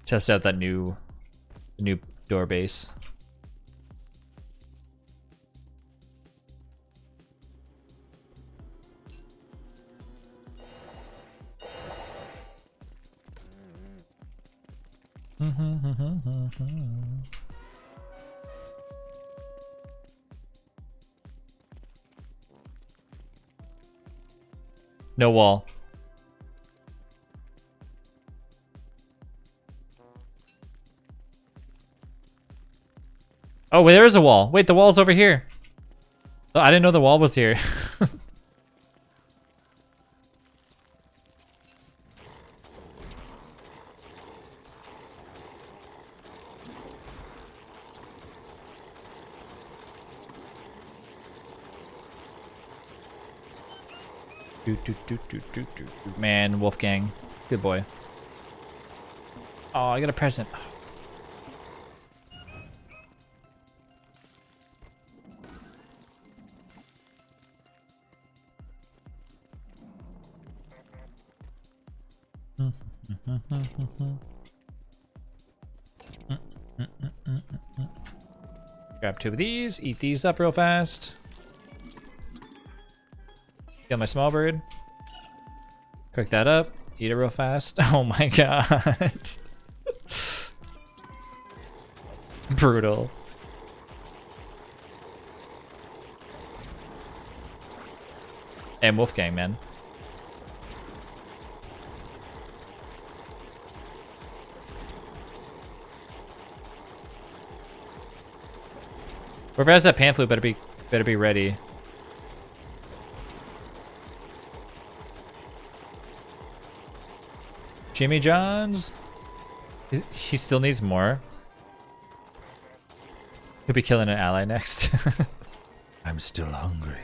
Test out that new door base. No wall. Oh, wait, there is a wall. Wait, the wall's over here. Oh, I didn't know the wall was here. Man, Wolfgang. Good boy. Oh, I got a present. Grab 2 of these, eat these up real fast. Kill my small bird. Cook that up, eat it real fast. Oh my god. Brutal. And Wolfgang, man. Whoever has that pan flute better be ready. Jimmy Johns? He still needs more. He'll be killing an ally next. I'm still hungry.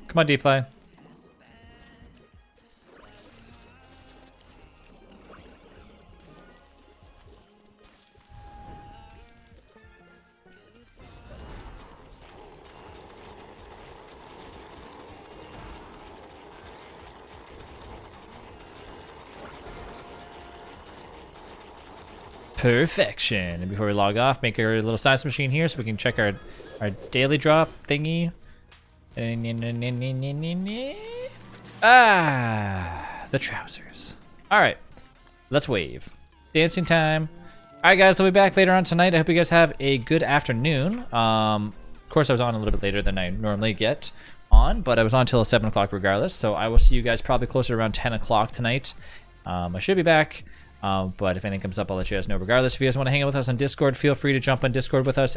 Come on, D-Fly. Perfection. And before we log off, make our little science machine here so we can check our daily drop thingy. Ah, the trousers. All right, let's wave. Dancing time. All right, guys, I'll be back later on tonight. I hope you guys have a good afternoon. Of course, I was on a little bit later than I normally get on, but I was on until 7 o'clock regardless. So I will see you guys probably closer to around 10 o'clock tonight. I should be back. But if anything comes up, I'll let you guys know. Regardless, if you guys want to hang out with us on Discord, feel free to jump on Discord with us,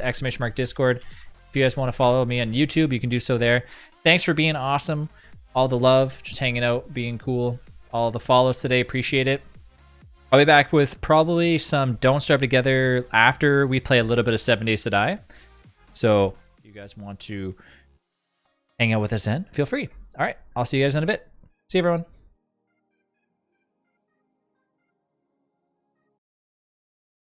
!Discord. If you guys want to follow me on YouTube, you can do so there. Thanks for being awesome. All the love, just hanging out, being cool. All the follows today, appreciate it. I'll be back with probably some Don't Starve Together after we play a little bit of 7 Days to Die. So if you guys want to hang out with us then, feel free. All right, I'll see you guys in a bit. See you, everyone.